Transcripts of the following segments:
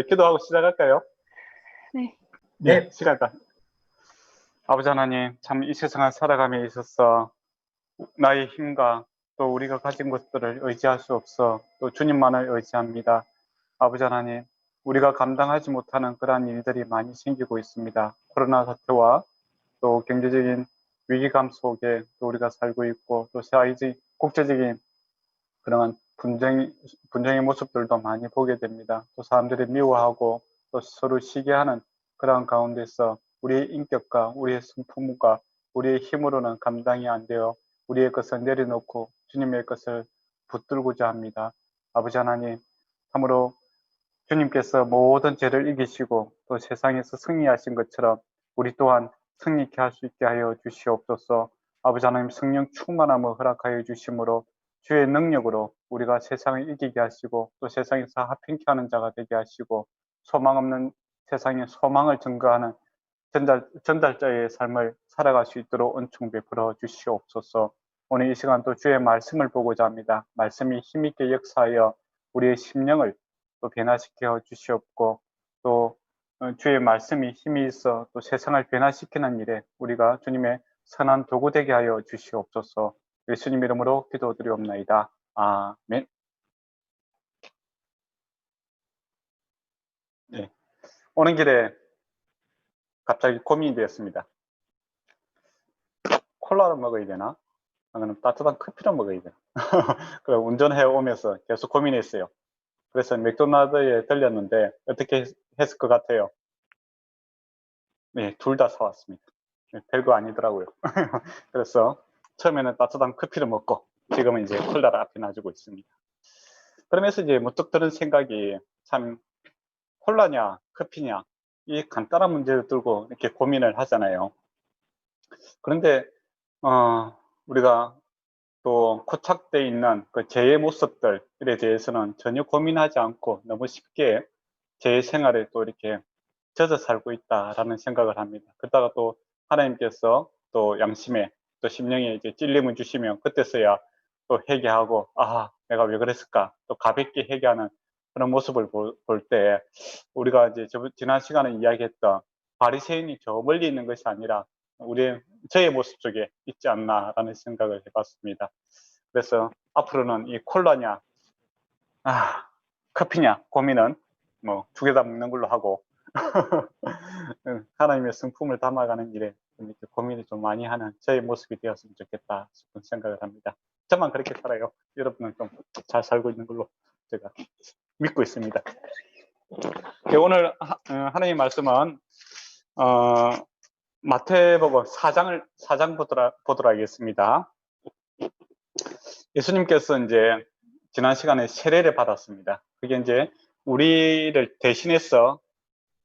기도하고 시작할까요? 네. 네, 시작할까. 아버지 하나님, 참 이 세상을 살아감에 있어서 나의 힘과 또 우리가 가진 것들을 의지할 수 없어 또 주님만을 의지합니다. 아버지 하나님, 우리가 감당하지 못하는 그러한 일들이 많이 생기고 있습니다. 코로나 사태와 또 경제적인 위기감 속에 또 우리가 살고 있고, 또 사회적, 국제적인 그러한 분쟁의 모습들도 많이 보게 됩니다. 또 사람들이 미워하고 또 서로 시기하는 그러한 가운데서 우리의 인격과 우리의 성품과 우리의 힘으로는 감당이 안 되어 우리의 것을 내려놓고 주님의 것을 붙들고자 합니다. 아버지 하나님, 참으로 주님께서 모든 죄를 이기시고 또 세상에서 승리하신 것처럼 우리 또한 승리케 할 수 있게 하여 주시옵소서. 아버지 하나님, 성령 충만함을 허락하여 주심으로 주의 능력으로 우리가 세상을 이기게 하시고 또 세상에서 화평케 하는 자가 되게 하시고 소망 없는 세상에 소망을 증거하는 전달자의 삶을 살아갈 수 있도록 은총 베풀어 주시옵소서. 오늘 이 시간 또 주의 말씀을 보고자 합니다. 말씀이 힘있게 역사하여 우리의 심령을 또 변화시켜 주시옵고, 또 주의 말씀이 힘이 있어 또 세상을 변화시키는 일에 우리가 주님의 선한 도구 되게 하여 주시옵소서. 예수님 이름으로 기도드리옵나이다. 아멘. 네. 오는 길에 갑자기 고민이 되었습니다. 콜라를 먹어야 되나? 아니면 따뜻한 커피를 먹어야 되나? 그래 운전해 오면서 계속 고민했어요. 그래서 맥도날드에 들렸는데 어떻게 했을 것 같아요? 네, 둘 다 사왔습니다. 별거 아니더라고요. 그래서 처음에는 따뜻한 커피를 먹고 지금은 이제 콜라를 앞에 놔주고 있습니다. 그러면서 이제 문득 드는 생각이, 참 콜라냐 커피냐 이 간단한 문제를 들고 이렇게 고민을 하잖아요. 그런데 우리가 또 코착되어 있는 그 죄의 모습들에 대해서는 전혀 고민하지 않고 너무 쉽게 제 생활에 또 이렇게 젖어 살고 있다라는 생각을 합니다. 그러다가 또 하나님께서 또 양심에 또 심령에 이제 찔림을 주시면 그때서야 또 회개하고, 아, 내가 왜 그랬을까? 또 가볍게 회개하는 그런 모습을 볼 때 우리가 이제 지난 시간에 이야기했던 바리새인이 저 멀리 있는 것이 아니라 저의 모습 속에 있지 않나라는 생각을 해봤습니다. 그래서 앞으로는 이 콜라냐, 커피냐 고민은 뭐 두 개 다 먹는 걸로 하고 하나님의 성품을 담아가는 일에 이렇게 고민을 좀 많이 하는 저의 모습이 되었으면 좋겠다 싶은 생각을 합니다. 저만 그렇게 살아요. 여러분은 좀 잘 살고 있는 걸로 제가 믿고 있습니다. 오늘 하나님의 말씀은 마태복음 4장 보도록 하겠습니다. 예수님께서 이제 지난 시간에 세례를 받았습니다. 그게 이제 우리를 대신해서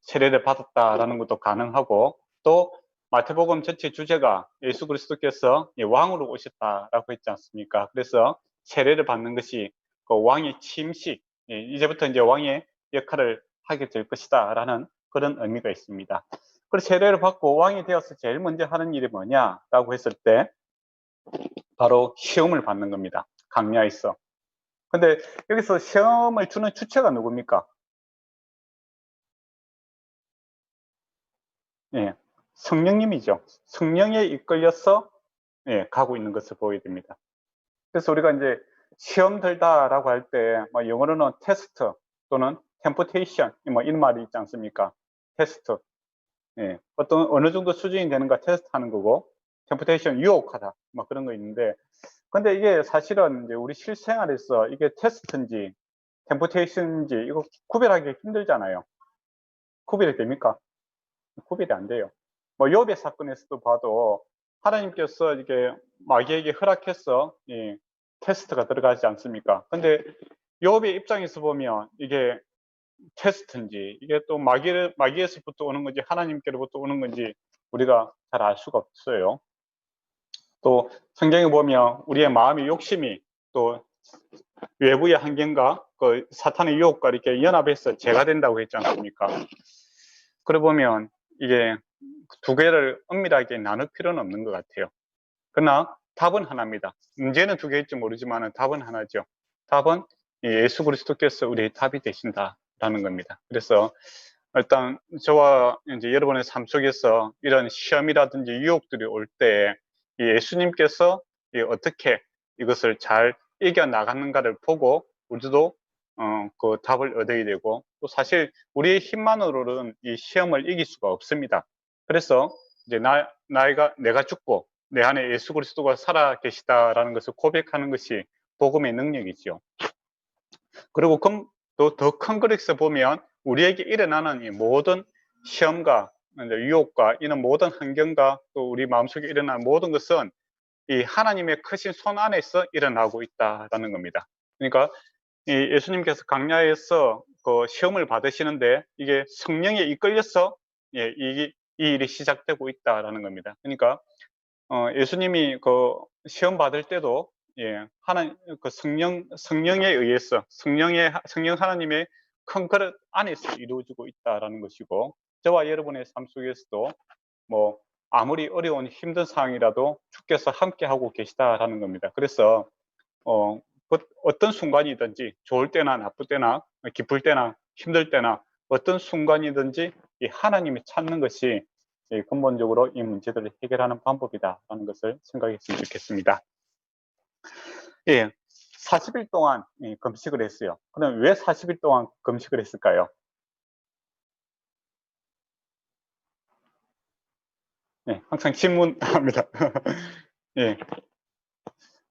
세례를 받았다라는 것도 가능하고, 또 마태복음 전체 주제가 예수 그리스도께서 왕으로 오셨다라고 했지 않습니까? 그래서 세례를 받는 것이 그 왕의 취임식, 이제부터 이제 왕의 역할을 하게 될 것이다라는 그런 의미가 있습니다. 그래서 세례를 받고 왕이 되어서 제일 먼저 하는 일이 뭐냐라고 했을 때 바로 시험을 받는 겁니다. 강야에서. 근데 여기서 시험을 주는 주체가 누굽니까? 예, 성령님이죠. 성령에 이끌려서 가고 있는 것을 보게 됩니다. 그래서 우리가 이제 시험 들다라고 할 때 영어로는 테스트 또는 템포테이션 뭐 이런 말이 있지 않습니까? 테스트. 예, 어느 정도 수준이 되는가 테스트하는 거고, 템포테이션 유혹하다 뭐 그런 거 있는데, 근데 이게 사실은 이제 우리 실생활에서 이게 테스트인지 템포테이션인지 이거 구별하기 힘들잖아요. 구별이 됩니까? 구별이 안 돼요. 뭐 욥의 사건에서도 봐도 하나님께서 이게 마귀에게 허락해서 테스트가 들어가지 않습니까? 근데 욥의 입장에서 보면 이게 테스트인지 이게 또 마귀에서부터 오는 건지 하나님께로부터 오는 건지 우리가 잘 알 수가 없어요. 또 성경에 보면 우리의 마음의 욕심이 또 외부의 환경과 그 사탄의 유혹과 이렇게 연합해서 죄가 된다고 했지 않습니까? 그래 보면 이게 두 개를 엄밀하게 나눌 필요는 없는 것 같아요. 그러나 답은 하나입니다. 문제는 두 개일지 모르지만 답은 하나죠. 답은 예수 그리스도께서 우리의 답이 되신다라는 있다라는 겁니다. 그래서 일단 저와 이제 여러분의 삶 속에서 이런 시험이라든지 유혹들이 올 때 예수님께서 어떻게 이것을 잘 이겨 나가는가를 보고 우리도 그 답을 얻어야 되고, 또 사실 우리의 힘만으로는 이 시험을 이길 수가 없습니다. 그래서 이제 내가 죽고 내 안에 예수 그리스도가 살아 계시다라는 것을 고백하는 것이 복음의 능력이지요. 그리고 또 더 큰 그릇에서 보면 우리에게 일어나는 이 모든 시험과 유혹과 이런 모든 환경과 또 우리 마음속에 일어나는 모든 것은 이 하나님의 크신 손 안에서 일어나고 있다라는 겁니다. 그러니까 이 예수님께서 광야에서 그 시험을 받으시는데 이게 성령에 이끌려서 이 일이 시작되고 있다라는 겁니다. 그러니까 예수님이 그 시험 받을 때도 그 성령에 의해서 성령 하나님의 큰 그릇 안에서 이루어지고 있다라는 것이고, 저와 여러분의 삶 속에서도 뭐 아무리 어려운 힘든 상황이라도 주께서 함께 하고 계시다라는 겁니다. 그래서 어떤 순간이든지 좋을 때나 나쁠 때나 기쁠 때나 힘들 때나 어떤 순간이든지 이 하나님이 찾는 것이 근본적으로 이 문제들을 해결하는 방법이다라는 것을 생각했으면 좋겠습니다. 40일 동안 금식을 했어요. 그럼 왜 40일 동안 금식을 했을까요? 항상 질문합니다.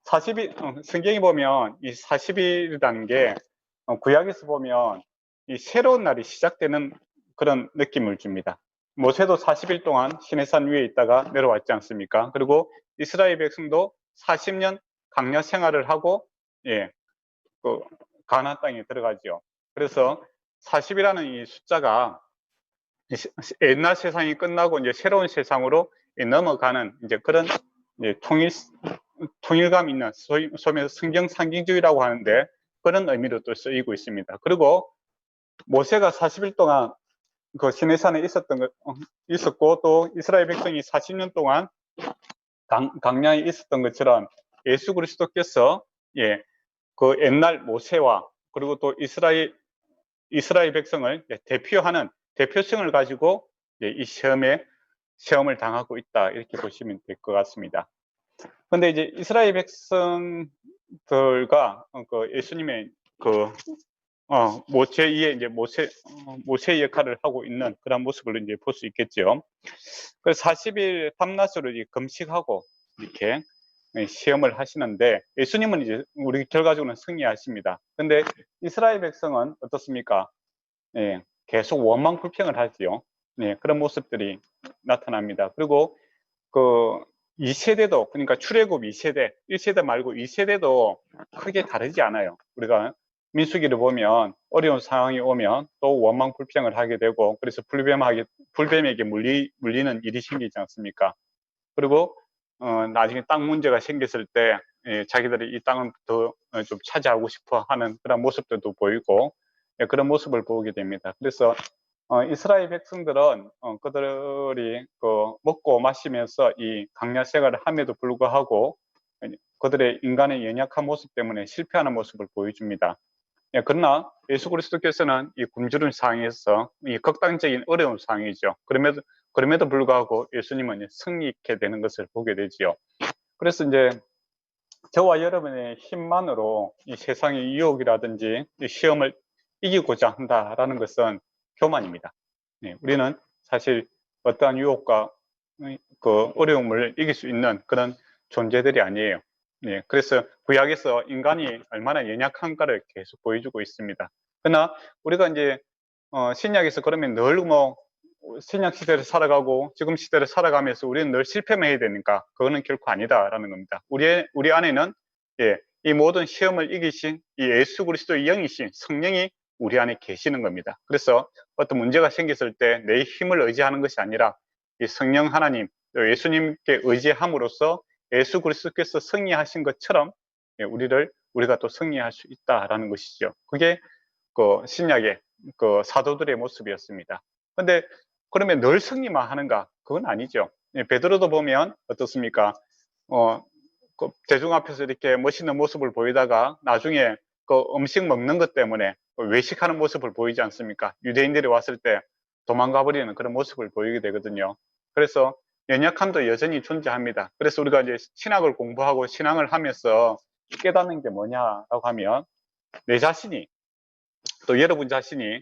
40일, 성경에 보면 이 40일이라는 게 구약에서 보면 이 새로운 날이 시작되는 그런 느낌을 줍니다. 모세도 40일 동안 시내산 위에 있다가 내려왔지 않습니까? 그리고 이스라엘 백성도 40년 광야 생활을 하고 그 가나안 땅에 들어가죠. 그래서 40이라는 이 숫자가 옛날 세상이 끝나고 이제 새로운 세상으로 넘어가는 이제 그런 통일감 있는 소위 성경 상징주의라고 하는데 그런 의미로 또 쓰이고 있습니다. 그리고 모세가 40일 동안 그 시내산에 있었고 또 이스라엘 백성이 40년 동안 광야에 있었던 것처럼 예수 그리스도께서 그 옛날 모세와 그리고 또 이스라엘 백성을 대표하는 대표성을 가지고 이 시험을 당하고 있다, 이렇게 보시면 될 것 같습니다. 근데 이제 이스라엘 백성들과 그 예수님의 그 모세의 이제 모세의 역할을 하고 있는 그런 모습을 이제 볼 수 있겠죠. 그래서 40일 밤낮으로 금식하고 이렇게 시험을 하시는데 예수님은 이제 우리 결과적으로는 승리하십니다. 근데 이스라엘 백성은 어떻습니까? 계속 원망 불평을 하지요. 그런 모습들이 나타납니다. 그리고 그 2세대도, 그러니까 출애굽 2세대, 1세대 말고 2세대도 크게 다르지 않아요. 우리가 민수기를 보면 어려운 상황이 오면 또 원망 불평을 하게 되고, 그래서 불뱀에게 물리는 일이 생기지 않습니까? 그리고 나중에 땅 문제가 생겼을 때 자기들이 이 땅을 더 좀 차지하고 싶어 하는 그런 모습들도 보이고 그런 모습을 보게 됩니다. 그래서 이스라엘 백성들은 그들이 먹고 마시면서 이 광야 생활을 함에도 불구하고 그들의 인간의 연약한 모습 때문에 실패하는 모습을 보여줍니다. 그러나 예수 그리스도께서는 이 굶주린 상황에서 이 극단적인 어려운 상황이죠. 그럼에도 불구하고 예수님은 승리하게 되는 것을 보게 되지요. 그래서 이제 저와 여러분의 힘만으로 이 세상의 유혹이라든지 이 시험을 이기고자 한다라는 것은 교만입니다. 우리는 사실 어떠한 유혹과 그 어려움을 이길 수 있는 그런 존재들이 아니에요. 그래서 구약에서 인간이 얼마나 연약한가를 계속 보여주고 있습니다. 그러나 우리가 이제 신약에서 그러면 늘 신약 시대를 살아가고 지금 시대를 살아가면서 우리는 늘 실패만 해야 되니까 그거는 결코 아니다라는 겁니다. 우리 안에는 이 모든 시험을 이기신 이 예수 그리스도의 영이신 성령이 우리 안에 계시는 겁니다. 그래서 어떤 문제가 생겼을 때 내 힘을 의지하는 것이 아니라 이 성령 하나님, 예수님께 의지함으로써 예수 그리스도께서 승리하신 것처럼 우리가 또 승리할 수 있다라는 것이죠. 그게 그 신약의 그 사도들의 모습이었습니다. 근데 그러면 늘 승리만 하는가? 그건 아니죠. 베드로도 보면 어떻습니까? 그 대중 앞에서 이렇게 멋있는 모습을 보이다가 나중에 그 음식 먹는 것 때문에 외식하는 모습을 보이지 않습니까? 유대인들이 왔을 때 도망가 버리는 그런 모습을 보이게 되거든요. 그래서 연약함도 여전히 존재합니다. 그래서 우리가 이제 신학을 공부하고 신앙을 하면서 깨닫는 게 뭐냐라고 하면, 내 자신이, 또 여러분 자신이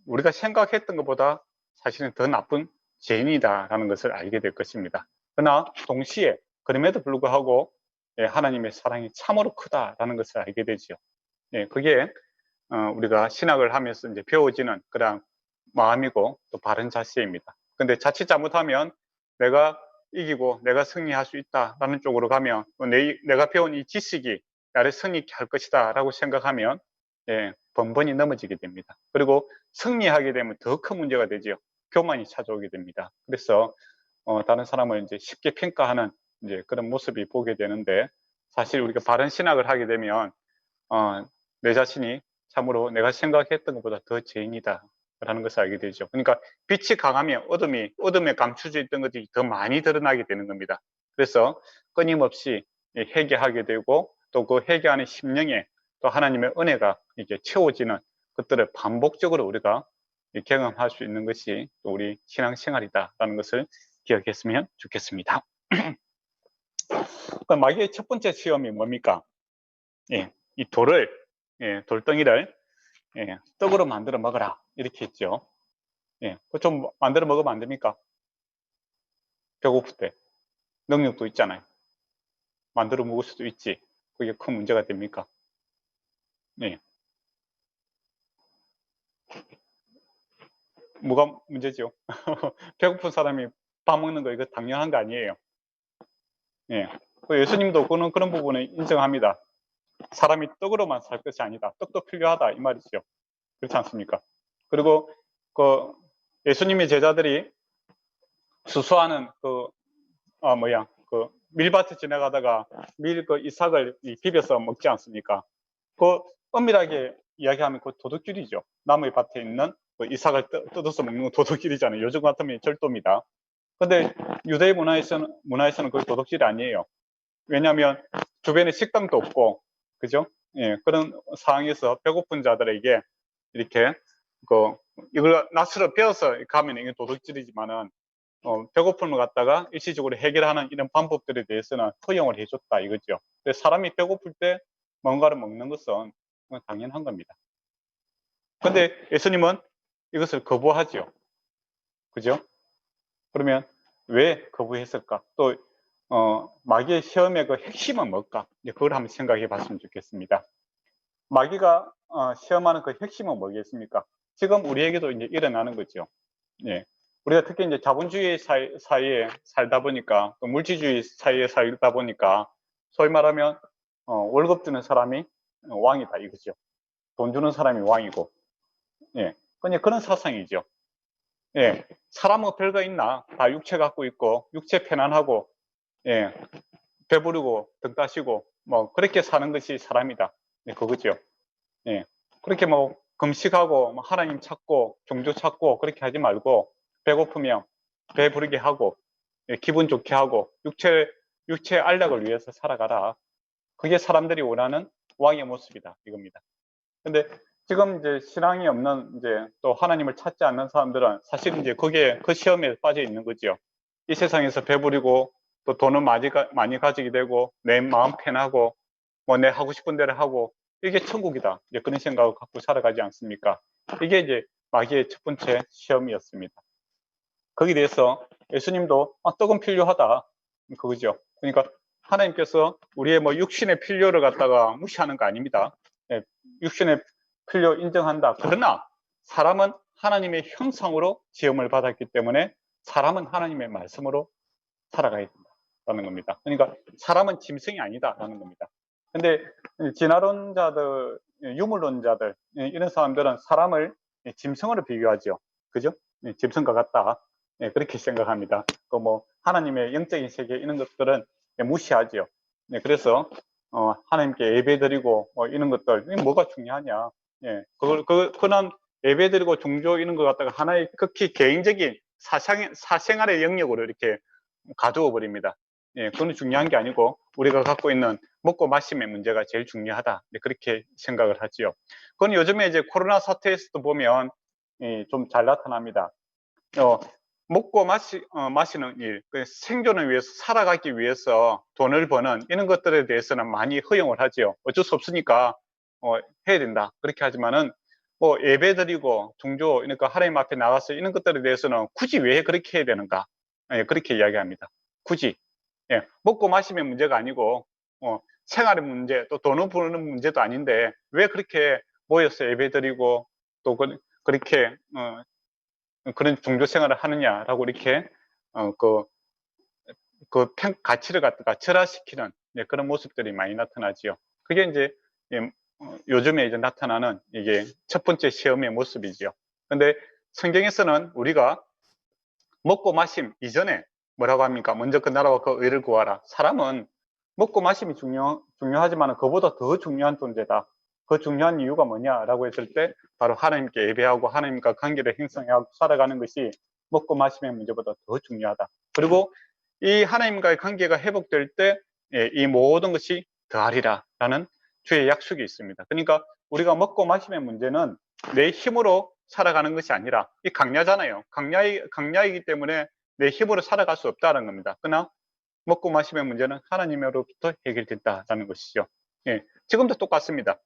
우리가 생각했던 것보다 사실은 더 나쁜 죄인이다라는 것을 알게 될 것입니다. 그러나 동시에 그럼에도 불구하고 하나님의 사랑이 참으로 크다라는 것을 알게 되죠. 그게 우리가 신학을 하면서 이제 배워지는 그런 마음이고 또 바른 자세입니다. 근데 자칫 잘못하면 내가 이기고 내가 승리할 수 있다라는 쪽으로 가면, 내가 배운 이 지식이 나를 승리케 할 것이다 라고 생각하면 번번이 넘어지게 됩니다. 그리고 승리하게 되면 더 큰 문제가 되죠. 교만이 찾아오게 됩니다. 그래서 다른 사람을 이제 쉽게 평가하는 이제 그런 모습이 보게 되는데, 사실 우리가 바른 신학을 하게 되면 내 자신이 참으로 내가 생각했던 것보다 더 죄인이다 라는 것을 알게 되죠. 그러니까 빛이 강하면 어둠에 감춰져 있던 것들이 더 많이 드러나게 되는 겁니다. 그래서 끊임없이 회개하게 되고, 또 그 회개하는 심령에 또 하나님의 은혜가 이렇게 채워지는 것들을 반복적으로 우리가 경험할 수 있는 것이 또 우리 신앙생활이다라는 것을 기억했으면 좋겠습니다. 마귀의 첫 번째 시험이 뭡니까? 이 돌덩이를 떡으로 만들어 먹어라 이렇게 했죠. 좀 만들어 먹으면 안 됩니까? 배고플 때 능력도 있잖아요. 만들어 먹을 수도 있지. 그게 큰 문제가 됩니까? 뭐가 문제죠? 배고픈 사람이 밥 먹는 거 이거 당연한 거 아니에요. 예수님도 그런 부분을 인정합니다. 사람이 떡으로만 살 것이 아니다. 떡도 필요하다 이 말이죠. 그렇지 않습니까? 그리고 그 예수님의 제자들이 수수하는 그 밀밭에 지나가다가 그 이삭을 비벼서 먹지 않습니까? 그 엄밀하게 이야기하면 그 도둑질이죠. 나무의 밭에 있는 그 이삭을 뜯어서 먹는 건 도둑질이잖아요. 요즘 같으면 절도입니다. 근데 유대의 문화에서는 그게 도둑질이 아니에요. 왜냐하면 주변에 식당도 없고, 그죠? 그런 상황에서 배고픈 자들에게 이렇게 이걸 낫으로 베어서 가면 이게 도둑질이지만은 배고픔을 갖다가 일시적으로 해결하는 이런 방법들에 대해서는 허용을 해줬다 이거죠. 사람이 배고플 때 뭔가를 먹는 것은 당연한 겁니다. 근데 예수님은 이것을 거부하죠. 그죠? 그러면 왜 거부했을까? 또 마귀의 시험의 그 핵심은 뭘까? 이제 그걸 한번 생각해 봤으면 좋겠습니다. 마귀가 시험하는 그 핵심은 뭐겠습니까? 지금 우리에게도 이제 일어나는 거죠. 우리가 특히 이제 자본주의 사이에 살다 보니까, 또 물질주의 사이에 살다 보니까, 소위 말하면 월급 주는 사람이 왕이다 이거죠. 돈 주는 사람이 왕이고, 그냥 그런 사상이죠. 사람은 별거 있나? 다 육체 갖고 있고, 육체 편안하고, 배부르고 등 따시고 뭐 그렇게 사는 것이 사람이다. 그거죠. 그렇게 뭐 금식하고 뭐 하나님 찾고 종교 찾고 그렇게 하지 말고, 배고프면 배부르게 하고 기분 좋게 하고 육체 안락을 위해서 살아가라. 그게 사람들이 원하는 왕의 모습이다 이겁니다. 근데 지금 이제 신앙이 없는 이제 또 하나님을 찾지 않는 사람들은 사실 이제 그게 그 시험에 빠져 있는 거죠. 이 세상에서 배부리고 또 돈을 많이 가지게 되고 내 마음 편하고 뭐 내 하고 싶은 대로 하고 이게 천국이다. 이제 그런 생각을 갖고 살아가지 않습니까? 이게 이제 마귀의 첫 번째 시험이었습니다. 거기에 대해서 예수님도 떡은 필요하다. 그거죠. 그러니까 하나님께서 우리의 뭐 육신의 필요를 갖다가 무시하는 거 아닙니다. 육신의 필요 인정한다. 그러나 사람은 하나님의 형상으로 지음을 받았기 때문에 사람은 하나님의 말씀으로 살아가야 된다는 겁니다. 그러니까 사람은 짐승이 아니다라는 겁니다. 근데 진화론자들, 유물론자들 이런 사람들은 사람을 짐승으로 비교하죠. 그죠? 짐승과 같다. 그렇게 생각합니다. 또 뭐 하나님의 영적인 세계 이런 것들은 무시하죠. 그래서 하나님께 예배드리고 이런 것들 뭐가 중요하냐? 그런 예배드리고 종교 이런 것 갖다가 하나의 극히 개인적인 사생활의 영역으로 이렇게 가두어 버립니다. 그건 중요한 게 아니고 우리가 갖고 있는 먹고 마심의 문제가 제일 중요하다. 그렇게 생각을 하지요. 그건 요즘에 이제 코로나 사태에서도 보면 좀 잘 나타납니다. 먹고 마시는 일, 그 생존을 위해서, 살아가기 위해서 돈을 버는 이런 것들에 대해서는 많이 허용을 하죠. 어쩔 수 없으니까 해야 된다. 그렇게 하지만은 뭐 예배 드리고 종교, 그러니까 하나님 앞에 나가서 이런 것들에 대해서는 굳이 왜 그렇게 해야 되는가? 그렇게 이야기합니다. 굳이. 먹고 마시면 문제가 아니고 생활의 문제, 또 돈을 버는 문제도 아닌데 왜 그렇게 모여서 예배 드리고 또 그렇게 그런 종교 생활을 하느냐라고 이렇게 가치를 갖다가 절하시키는 그런 모습들이 많이 나타나지요. 그게 이제 요즘에 이제 나타나는 이게 첫 번째 시험의 모습이지요. 근데 성경에서는 우리가 먹고 마심 이전에 뭐라고 합니까? 먼저 그 나라와 그 의를 구하라. 사람은 먹고 마심이 중요하지만 그보다 더 중요한 존재다. 그 중요한 이유가 뭐냐라고 했을 때 바로 하나님께 예배하고 하나님과 관계를 형성하고 살아가는 것이 먹고 마심의 문제보다 더 중요하다. 그리고 이 하나님과의 관계가 회복될 때 이 모든 것이 더하리라 라는 주의 약속이 있습니다. 그러니까 우리가 먹고 마심의 문제는 내 힘으로 살아가는 것이 아니라 이 강야잖아요. 강야이기 때문에 내 힘으로 살아갈 수 없다는 겁니다. 그러나 먹고 마심의 문제는 하나님으로부터 해결된다라는 것이죠. 지금도 똑같습니다.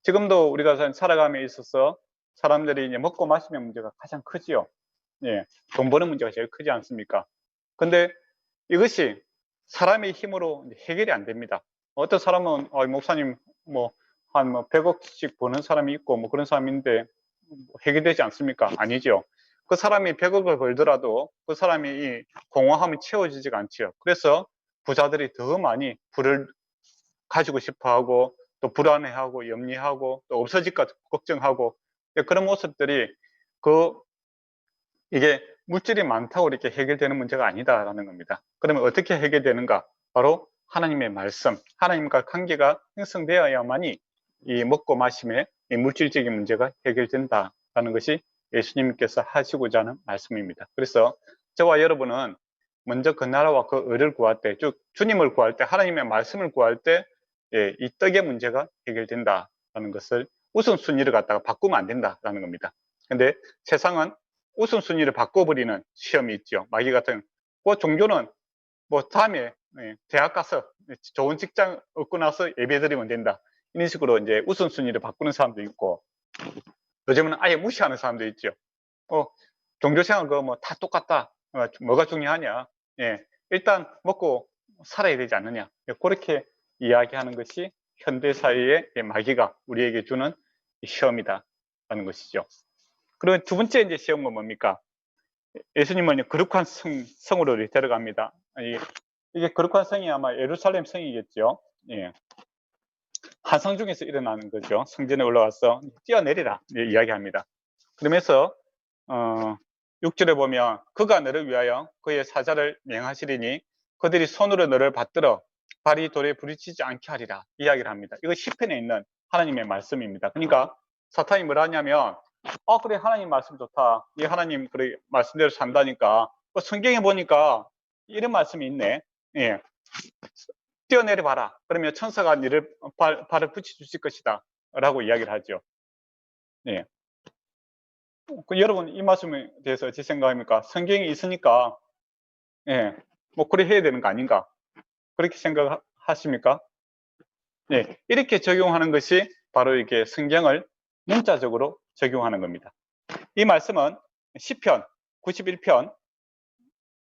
지금도 우리가 살아감에 있어서 사람들이 이제 먹고 마심의 문제가 가장 크지요. 돈 버는 문제가 제일 크지 않습니까? 근데 이것이 사람의 힘으로 해결이 안 됩니다. 어떤 사람은 목사님 한 100억씩 버는 사람이 있고 그런 사람인데 해결되지 않습니까? 아니죠. 그 사람이 100억을 벌더라도 그 사람이 이 공허함이 채워지지가 않지요. 그래서 부자들이 더 많이 부를 가지고 싶어하고 또 불안해하고 염려하고 또 없어질까 걱정하고 그런 모습들이 이게 물질이 많다고 이렇게 해결되는 문제가 아니다라는 겁니다. 그러면 어떻게 해결되는가? 바로 하나님의 말씀, 하나님과 관계가 형성되어야만이 이 먹고 마심의 이 물질적인 문제가 해결된다라는 것이 예수님께서 하시고자 하는 말씀입니다. 그래서 저와 여러분은 먼저 그 나라와 그 의를 구할 때, 즉 주님을 구할 때, 하나님의 말씀을 구할 때, 이 떡의 문제가 해결된다라는 것을 우선순위를 갖다가 바꾸면 안 된다라는 겁니다. 근데 세상은 우선순위를 바꿔버리는 시험이 있죠. 마귀 같은. 그 종교는 다음에 대학 가서 좋은 직장 얻고 나서 예배드리면 된다. 이런 식으로 이제 우선순위를 바꾸는 사람도 있고, 요즘은 아예 무시하는 사람도 있죠. 종교생활 다 똑같다. 뭐가 중요하냐? 일단 먹고 살아야 되지 않느냐? 그렇게 이야기하는 것이 현대 사회의 마귀가 우리에게 주는 시험이다라는 것이죠. 그리고 두 번째 이제 시험은 뭡니까? 예수님은 거룩한 성으로 데려갑니다. 이게 거룩한 성이 아마 예루살렘 성이겠죠. 한 성 중에서 일어나는 거죠. 성전에 올라와서 뛰어내리라 이야기합니다. 그러면서 6절에 보면 그가 너를 위하여 그의 사자를 명하시리니 그들이 손으로 너를 받들어 발이 돌에 부딪히지 않게 하리라 이야기를 합니다. 이거 시편에 있는 하나님의 말씀입니다. 그러니까 사탄이 뭘 하냐면 그래 하나님 말씀 좋다. 이 하나님 그래 말씀대로 산다니까 성경에 보니까 이런 말씀이 있네. 뛰어내려 봐라. 그러면 천사가 너를 발을 붙여주실 것이다 라고 이야기를 하죠. 여러분 이 말씀에 대해서 어찌 생각합니까? 성경이 있으니까 그래 해야 되는 거 아닌가? 그렇게 생각하십니까? 이렇게 적용하는 것이 바로 이렇게 성경을 문자적으로 적용하는 겁니다. 이 말씀은 시편 91편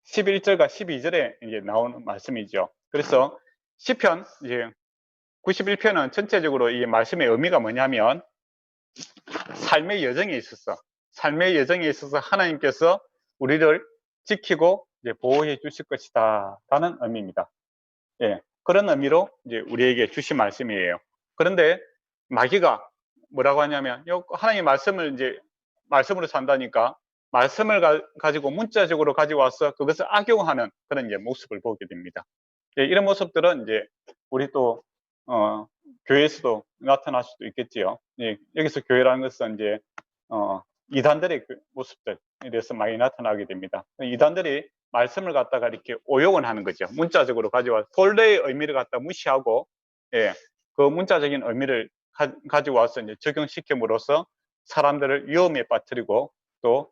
11절과 12절에 이제 나오는 말씀이죠. 그래서 시편 이제 91편은 전체적으로 이 말씀의 의미가 뭐냐면 삶의 여정에 있어서 하나님께서 우리를 지키고 이제 보호해 주실 것이다 라는 의미입니다. 그런 의미로 이제 우리에게 주신 말씀이에요. 그런데 마귀가 뭐라고 하냐면 하나님의 말씀을 이제 말씀으로 산다니까 말씀을 가지고 문자적으로 가지고 와서 그것을 악용하는 그런 이제 모습을 보게 됩니다. 이런 모습들은 이제 우리 또 교회에서도 나타날 수도 있겠지요. 여기서 교회라는 것은 이제 이단들의 모습들에 대해서 많이 나타나게 됩니다. 이단들이 말씀을 갖다가 이렇게 오용을 하는 거죠. 문자적으로 가져와 본래의 의미를 갖다 무시하고 그 문자적인 의미를 가지고 와서 이제 적용시킴으로써 사람들을 위험에 빠뜨리고 또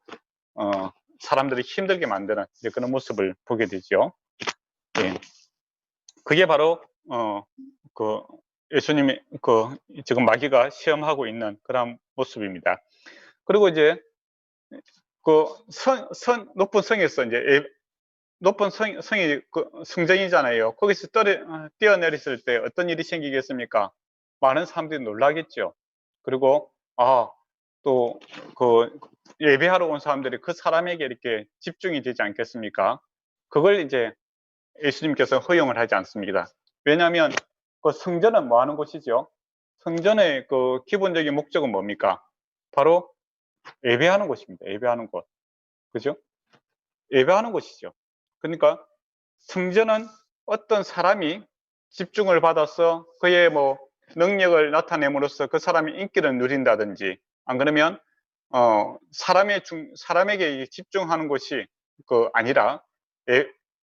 사람들이 힘들게 만드는 이제 그런 모습을 보게 되죠. 예. 그게 바로 그 예수님이 지금 마귀가 시험하고 있는 그런 모습입니다. 그리고 이제 그 높은 성에서 이제 높은 성이 성전이잖아요. 거기서 뛰어내렸을 때 어떤 일이 생기겠습니까? 많은 사람들이 놀라겠죠. 그리고 또 예배하러 온 사람들이 그 사람에게 이렇게 집중이 되지 않겠습니까? 그걸 이제 예수님께서 허용을 하지 않습니다. 왜냐하면 그 성전은 뭐 하는 곳이죠? 성전의 그 기본적인 목적은 뭡니까? 바로 예배하는 곳입니다. 예배하는 곳. 그죠? 예배하는 곳이죠. 그러니까 성전은 어떤 사람이 집중을 받아서 그의 뭐 능력을 나타냄으로써 그 사람이 인기를 누린다든지, 안 그러면 사람에게 집중하는 곳이 아니라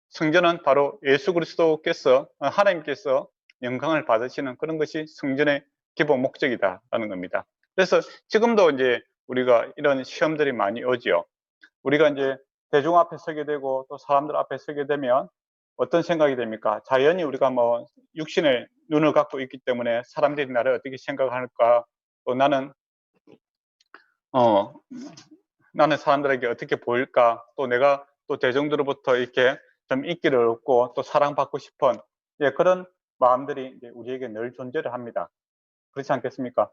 성전은 바로 예수 그리스도께서 하나님께서 영광을 받으시는 그런 것이 성전의 기본 목적이다라는 겁니다. 그래서 지금도 이제 우리가 이런 시험들이 많이 오지요. 우리가 이제 대중 앞에 서게 되고 또 사람들 앞에 서게 되면 어떤 생각이 됩니까? 자연히 우리가 뭐 육신의 눈을 갖고 있기 때문에 사람들이 나를 어떻게 생각할까? 또 나는 사람들에게 어떻게 보일까? 또 내가 또 대중들로부터 이렇게 좀 인기를 얻고 또 사랑받고 싶은 그런 마음들이 이제 우리에게 늘 존재를 합니다. 그렇지 않겠습니까?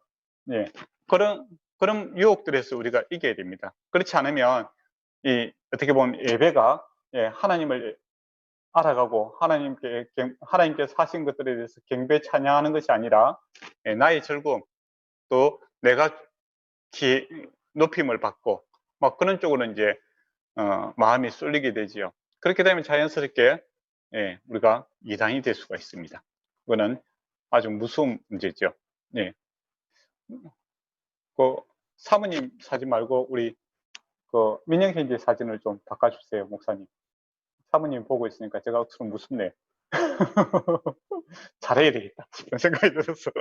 예. 그런 유혹들에서 우리가 이겨야 됩니다. 그렇지 않으면 어떻게 보면 예배가 하나님을 알아가고 하나님께서 하신 것들에 대해서 경배 찬양하는 것이 아니라 나의 즐거움, 또 내가 높임을 받고 막 그런 쪽으로 이제 마음이 쏠리게 되지요. 그렇게 되면 자연스럽게 우리가 이단이 될 수가 있습니다. 그거는 아주 무서운 문제죠. 예. 사모님 사진 말고 우리 민영 형제 사진을 좀 바꿔주세요, 목사님. 사모님 보고 있으니까 제가 좀 무섭네. 잘해야 되겠다 싶은 생각이 들었어.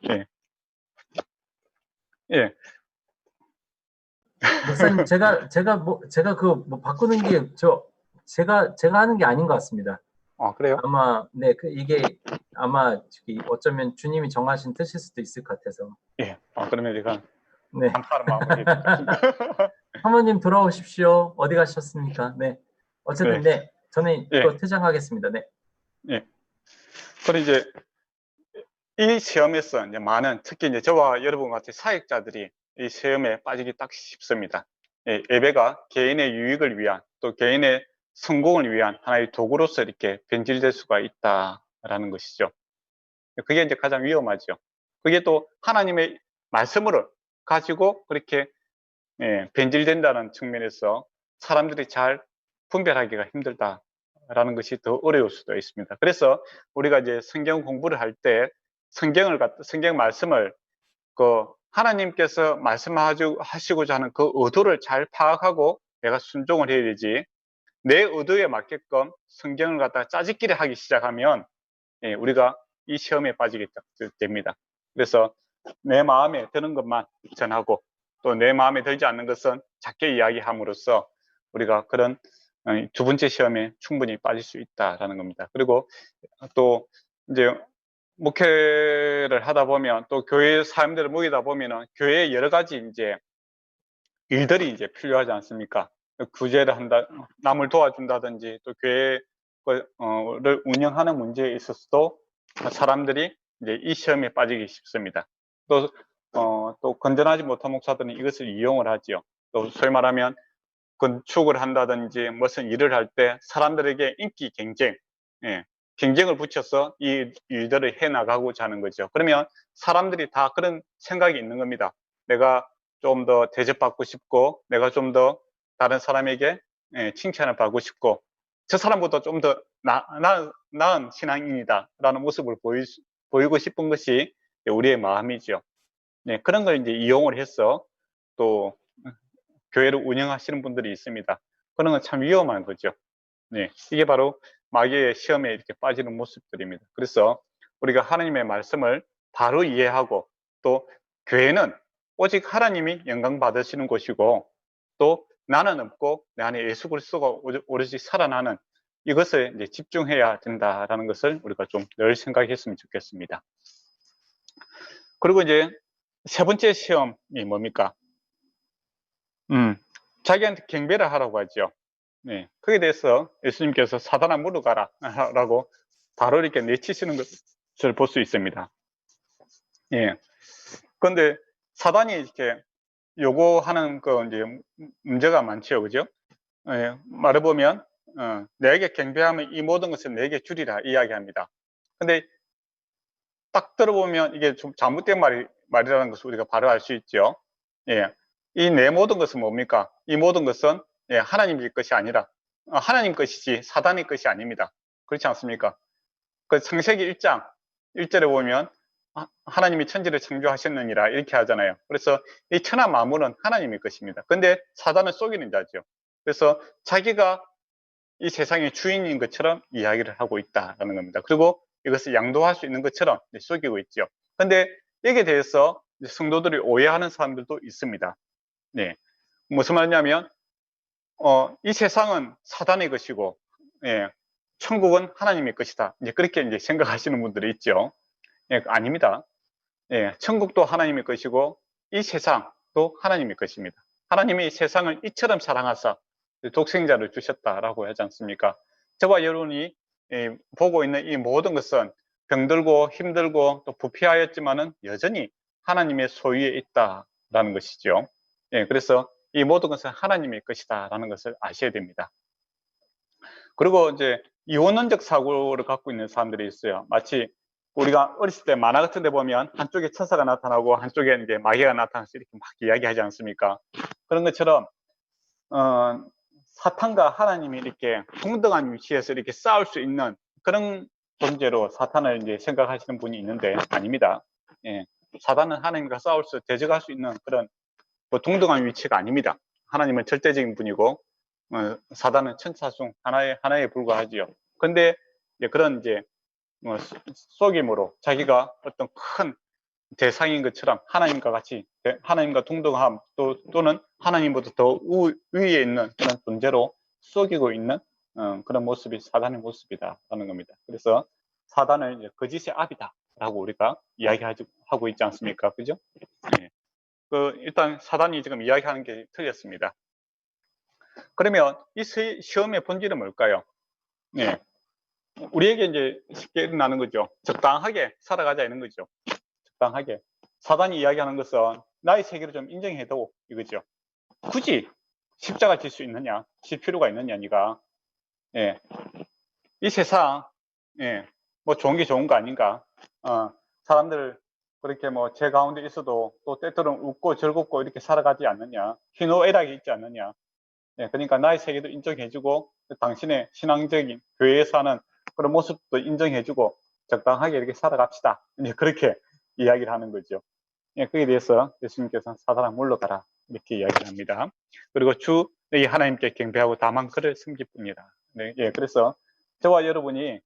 예. 예. 목사님, 제가 뭐 바꾸는 게 제가 하는 게 아닌 것 같습니다. 그래요? 아마 이게 아마 어쩌면 주님이 정하신 뜻일 수도 있을 것 같아서. 예. 그러면 제가 네. 감사하는 마음을 해드리겠습니다. 사모님 돌아오십시오. 어디 가셨습니까? 네. 어쨌든 저는 또 퇴장하겠습니다. 네. 예. 그리고 이제 이 시험에서 이제 특히 이제 저와 여러분 같은 사역자들이 이 시험에 빠지기 딱 쉽습니다. 예배가 개인의 유익을 위한 또 개인의 성공을 위한 하나의 도구로서 이렇게 변질될 수가 있다라는 것이죠. 그게 이제 가장 위험하죠. 그게 또 하나님의 말씀을 가지고 그렇게 변질된다는 측면에서 사람들이 잘 분별하기가 힘들다라는 것이 더 어려울 수도 있습니다. 그래서 우리가 이제 성경 공부를 할 때 성경 말씀을 하나님께서 말씀하시고자 하는 그 의도를 잘 파악하고 내가 순종을 해야 되지, 내 의도에 맞게끔 성경을 갖다가 짜집기를 하기 시작하면 우리가 이 시험에 빠지게 됩니다. 그래서 내 마음에 드는 것만 전하고 또 내 마음에 들지 않는 것은 작게 이야기함으로써 우리가 그런 두 번째 시험에 충분히 빠질 수 있다라는 겁니다. 그리고 또 이제 목회를 하다 보면 또 교회 사람들을 모이다 보면은 교회에 여러 가지 이제 일들이 이제 필요하지 않습니까? 구제를 한다, 남을 도와준다든지 또 교회를 운영하는 문제에 있어서도 사람들이 이제 이 시험에 빠지기 쉽습니다. 또 건전하지 못한 목사들은 이것을 이용을 하지요. 또 소위 말하면 건축을 한다든지 무슨 일을 할 때 사람들에게 인기 경쟁, 경쟁을 붙여서 이 일들을 해 나가고자 하는 거죠. 그러면 사람들이 다 그런 생각이 있는 겁니다. 내가 좀 더 대접받고 싶고, 내가 좀 더 다른 사람에게 칭찬을 받고 싶고, 저 사람보다 좀 더 나은 신앙인이다 라는 모습을 보이고 싶은 것이 우리의 마음이죠. 그런 걸 이제 이용을 해서 또 교회를 운영하시는 분들이 있습니다. 그런 건 참 위험한 거죠. 이게 바로 마귀의 시험에 이렇게 빠지는 모습들입니다. 그래서 우리가 하나님의 말씀을 바로 이해하고, 또 교회는 오직 하나님이 영광 받으시는 곳이고, 또 나는 없고 내 안에 예수 그리스도가 오로지 살아나는 이것을 이제 집중해야 된다라는 것을 우리가 좀 늘 생각했으면 좋겠습니다. 그리고 이제 세 번째 시험이 뭡니까? 자기한테 경배를 하라고 하죠. 네, 거기에 대해서 예수님께서 사단아 물러가라 라고 바로 이렇게 내치시는 것을 볼 수 있습니다. 예. 그런데 사단이 이렇게 요구하는 그 이제 문제가 많죠, 그죠? 예, 말해보면 내게 경배하면 이 모든 것을 내게 주리라 이야기합니다. 근데 딱 들어보면 이게 좀 잘못된 말이라는 것을 우리가 바로 알 수 있죠. 예, 이 내 모든 것은 뭡니까? 이 모든 것은 하나님의 것이 아니라 하나님 것이지 사단의 것이 아닙니다. 그렇지 않습니까? 그 창세기 1장 1절에 보면 하나님이 천지를 창조하셨느니라 이렇게 하잖아요. 그래서 이 천하 만물은 하나님의 것입니다. 근데 사단은 속이는 자죠. 그래서 자기가 이 세상의 주인인 것처럼 이야기를 하고 있다는 겁니다. 그리고 이것을 양도할 수 있는 것처럼 속이고 있죠. 근데 여기에 대해서 성도들이 오해하는 사람들도 있습니다. 네. 무슨 말이냐면 이 세상은 사단의 것이고, 천국은 하나님의 것이다. 이제 그렇게 이제 생각하시는 분들이 있죠. 아닙니다. 천국도 하나님의 것이고, 이 세상도 하나님의 것입니다. 하나님이 세상을 이처럼 사랑하사 독생자를 주셨다라고 하지 않습니까? 저와 여러분이 보고 있는 이 모든 것은 병들고 힘들고 또 부패하였지만은 여전히 하나님의 소유에 있다라는 것이죠. 그래서 이 모든 것은 하나님의 것이다라는 것을 아셔야 됩니다. 그리고 이제 이원론적 사고를 갖고 있는 사람들이 있어요. 마치 우리가 어렸을 때 만화 같은 데 보면 한쪽에 천사가 나타나고 한쪽에 이제 마귀가 나타나서 이렇게 막 이야기하지 않습니까? 그런 것처럼 사탄과 하나님이 이렇게 동등한 위치에서 이렇게 싸울 수 있는 그런 존재로 사탄을 이제 생각하시는 분이 있는데 아닙니다. 사탄은 하나님과 싸울 수, 대적할 수 있는 그런 뭐 동등한 위치가 아닙니다. 하나님은 절대적인 분이고 사단은 천사 중 하나에 불과하지요. 근데 그런 이제 속임으로 자기가 어떤 큰 대상인 것처럼 하나님과 같이 하나님과 동등함 또는 하나님보다 더 위에 있는 그런 존재로 속이고 있는 그런 모습이 사단의 모습이다라는 겁니다. 그래서 사단은 이제 거짓의 압이다라고 우리가 이야기하고 있지 않습니까? 그죠? 네. 일단 사단이 지금 이야기하는 게 틀렸습니다. 그러면 이 시험의 본질은 뭘까요? 네. 우리에게 이제 쉽게 일어나는 거죠. 적당하게 살아가자 이런 거죠. 적당하게. 사단이 이야기하는 것은 나의 세계를 좀 인정해도 이거죠. 굳이 십자가 질 수 있느냐? 질 필요가 있느냐, 네가. 이 세상, 뭐 좋은 게 좋은 거 아닌가? 사람들 그렇게 뭐 제 가운데 있어도 또 때때로는 웃고 즐겁고 이렇게 살아가지 않느냐? 희노애락이 있지 않느냐? 그러니까 나의 세계도 인정해주고 당신의 신앙적인 교회에서 하는 그런 모습도 인정해주고 적당하게 이렇게 살아갑시다. 이제 그렇게 이야기를 하는 거죠. 거기에 대해서 예수님께서는 사단아 물러가라 이렇게 이야기를 합니다. 그리고 주 너희 하나님께 경배하고 다만 그를 섬길 뿐이라. 그래서 저와 여러분이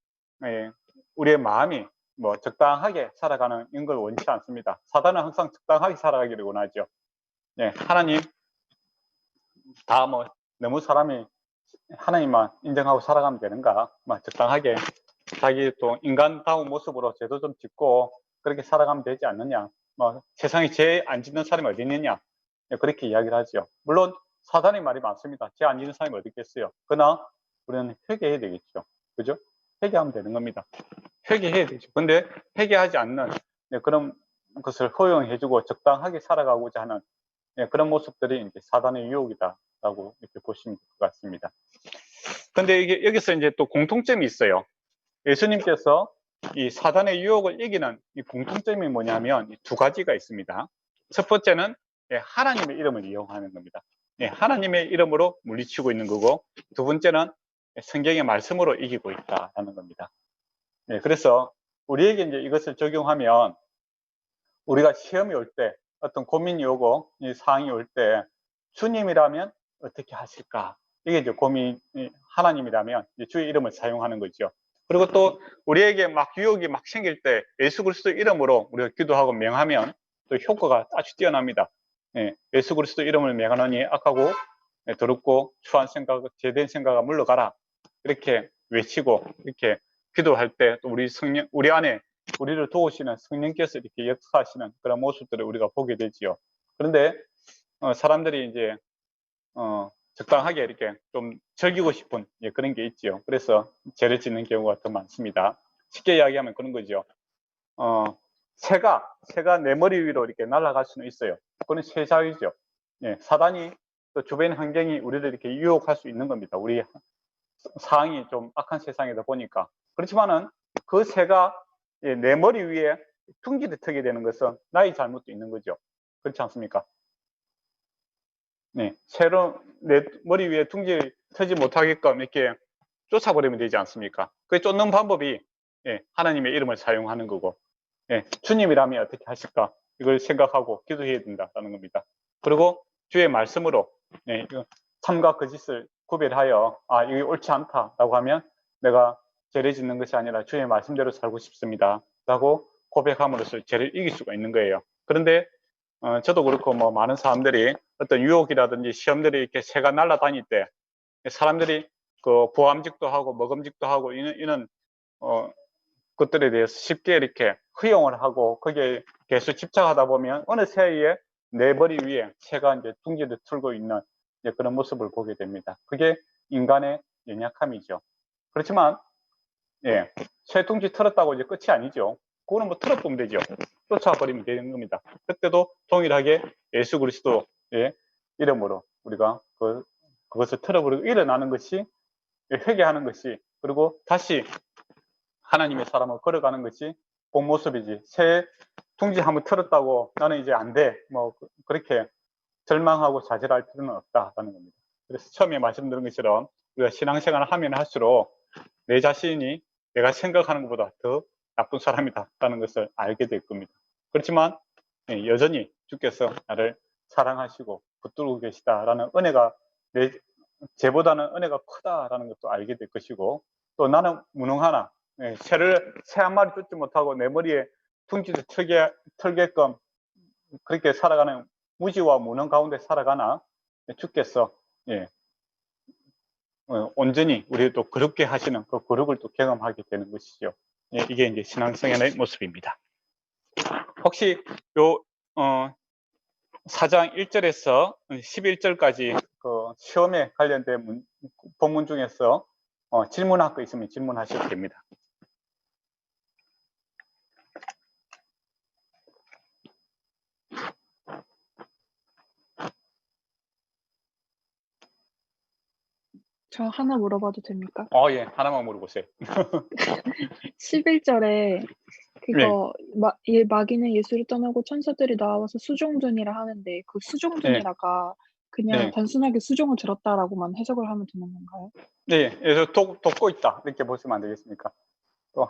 우리의 마음이 뭐 적당하게 살아가는 이런 걸 원치 않습니다. 사단은 항상 적당하게 살아가기를 원하죠. 하나님 다 뭐 너무 사람이 하나님만 인정하고 살아가면 되는가? 막 적당하게 자기 또 인간다운 모습으로 죄도 좀 짓고 그렇게 살아가면 되지 않느냐? 뭐 세상에 죄 안 짓는 사람이 어디 있느냐? 그렇게 이야기를 하죠. 물론 사단의 말이 많습니다. 죄 안 짓는 사람이 어디 있겠어요? 그러나 우리는 회개해야 되겠죠. 그죠? 회개하면 되는 겁니다. 회개해야 되죠. 근데 회개하지 않는 그런 것을 허용해주고 적당하게 살아가고자 하는 그런 모습들이 이제 사단의 유혹이다라고 이렇게 보시면 될 것 같습니다. 근데 이게 여기서 이제 또 공통점이 있어요. 예수님께서 이 사단의 유혹을 이기는 이 공통점이 뭐냐면 두 가지가 있습니다. 첫 번째는 하나님의 이름을 이용하는 겁니다. 하나님의 이름으로 물리치고 있는 거고, 두 번째는 성경의 말씀으로 이기고 있다는 겁니다. 그래서 우리에게 이제 이것을 적용하면 우리가 시험이 올 때, 어떤 고민이 오고 이 상황이 올 때 주님이라면 어떻게 하실까? 이게 이제 고민, 하나님이라면 이제 주의 이름을 사용하는 거죠. 그리고 또 우리에게 막 유혹이 막 생길 때 예수 그리스도 이름으로 우리가 기도하고 명하면 또 효과가 아주 뛰어납니다. 예, 예수 그리스도 이름을 명하노니 악하고 더럽고 추한 생각, 죄된 생각아 물러가라. 이렇게 외치고 이렇게 기도할 때 또 우리 성령, 우리 안에 우리를 도우시는 성령께서 이렇게 역사하시는 그런 모습들을 우리가 보게 되지요. 그런데 사람들이 이제 적당하게 이렇게 좀 즐기고 싶은 그런 게 있지요. 그래서 죄를 짓는 경우가 더 많습니다. 쉽게 이야기하면 그런 거죠. 새가 내 머리 위로 이렇게 날아갈 수는 있어요. 그건 세상이죠. 예, 사단이 또 주변 환경이 우리를 이렇게 유혹할 수 있는 겁니다. 우리 상황이 좀 악한 세상이다 보니까. 그렇지만은 그 새가 내 머리 위에 둥지를 트게 되는 것은 나의 잘못도 있는 거죠. 그렇지 않습니까? 네, 새로 내 머리 위에 둥지를 트지 못하게끔 이렇게 쫓아버리면 되지 않습니까? 그 쫓는 방법이 하나님의 이름을 사용하는 거고, 주님이라면 어떻게 하실까? 이걸 생각하고 기도해야 된다는 겁니다. 그리고 주의 말씀으로 참과 거짓을 구별하여 이게 옳지 않다라고 하면 내가 죄를 짓는 것이 아니라 주의 말씀대로 살고 싶습니다 라고 고백함으로써 죄를 이길 수가 있는 거예요. 그런데 저도 그렇고 뭐 많은 사람들이 어떤 유혹이라든지 시험들이 이렇게 새가 날아다닐 때 사람들이 그 보암직도 하고 먹음직도 하고 이런 것들에 대해서 쉽게 이렇게 허용을 하고 거기에 계속 집착하다 보면 어느 새에 내 머리 위에 새가 이제 둥지를 틀고 있는 그런 모습을 보게 됩니다. 그게 인간의 연약함이죠. 그렇지만 새 둥지 틀었다고 이제 끝이 아니죠. 그거는 뭐 틀어보면 되죠. 쫓아버리면 되는 겁니다. 그때도 동일하게 예수 그리스도의 이름으로 우리가 그것을 틀어버리고 일어나는 것이, 회개하는 것이, 그리고 다시 하나님의 사람을 걸어가는 것이 본 모습이지. 새 둥지 한번 틀었다고 나는 이제 안 돼, 뭐 그렇게 절망하고 좌절할 필요는 없다라는 겁니다. 그래서 처음에 말씀드린 것처럼 우리가 신앙생활을 하면 할수록 내 자신이 내가 생각하는 것보다 더 나쁜 사람이다라는 것을 알게 될 겁니다. 그렇지만 여전히 주께서 나를 사랑하시고 붙들고 계시다라는 은혜가 죄보다는 은혜가 크다라는 것도 알게 될 것이고, 또 나는 무능하나 새 한 마리 쫓지 못하고 내 머리에 둥지를 털게끔 그렇게 살아가는 무지와 무능 가운데 살아가나 주께서 온전히 우리를 또 거룩게 하시는 그 거룩을 또 경험하게 되는 것이죠. 이게 이제 신앙생활의 모습입니다. 혹시 요 4장 1절에서 11절까지 그 시험에 관련된 본문 중에서 질문할 거 있으면 질문하셔도 됩니다. 저 하나 물어봐도 됩니까? 예, 하나만 물어보세요. 11절에 그거 마귀는 예수를 떠나고 천사들이 나와서 수종드니라 하는데 그 수종드니라가 그냥 단순하게 수종을 들었다라고만 해석을 하면 되는 건가요? 네, 그래서 돕고 있다 이렇게 보시면 안 되겠습니까? 또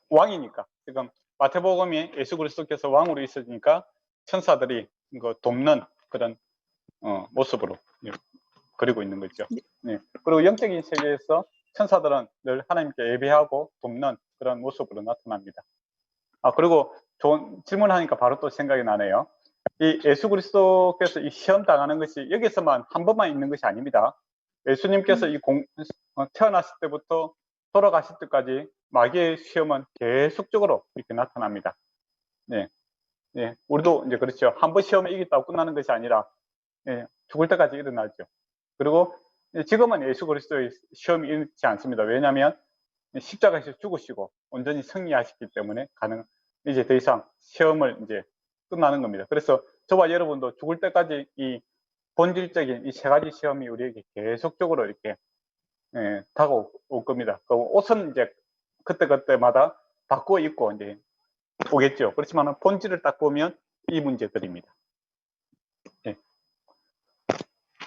왕이니까 지금 마태복음이 예수 그리스도께서 왕으로 있으니까 천사들이 이거 돕는 그런 모습으로 그리고 있는 거죠. 네. 그리고 영적인 세계에서 천사들은 늘 하나님께 예배하고 돕는 그런 모습으로 나타납니다. 그리고 좋은 질문하니까 바로 또 생각이 나네요. 이 예수 그리스도께서 이 시험 당하는 것이 여기서만 한 번만 있는 것이 아닙니다. 예수님께서 태어났을 때부터 돌아가실 때까지 마귀의 시험은 계속적으로 이렇게 나타납니다. 네. 우리도 이제 그렇죠. 한 번 시험에 이겼다고 끝나는 것이 아니라 죽을 때까지 일어나죠. 그리고 지금은 예수 그리스도의 시험이 있지 않습니다. 왜냐하면 십자가에서 죽으시고 온전히 승리하셨기 때문에 이제 더 이상 시험을 이제 끝나는 겁니다. 그래서 저와 여러분도 죽을 때까지 이 본질적인 이 세 가지 시험이 우리에게 계속적으로 이렇게 다가올 겁니다. 그 옷은 이제 그때마다 바꾸어 입고 이제 오겠죠. 그렇지만 본질을 딱 보면 이 문제들입니다.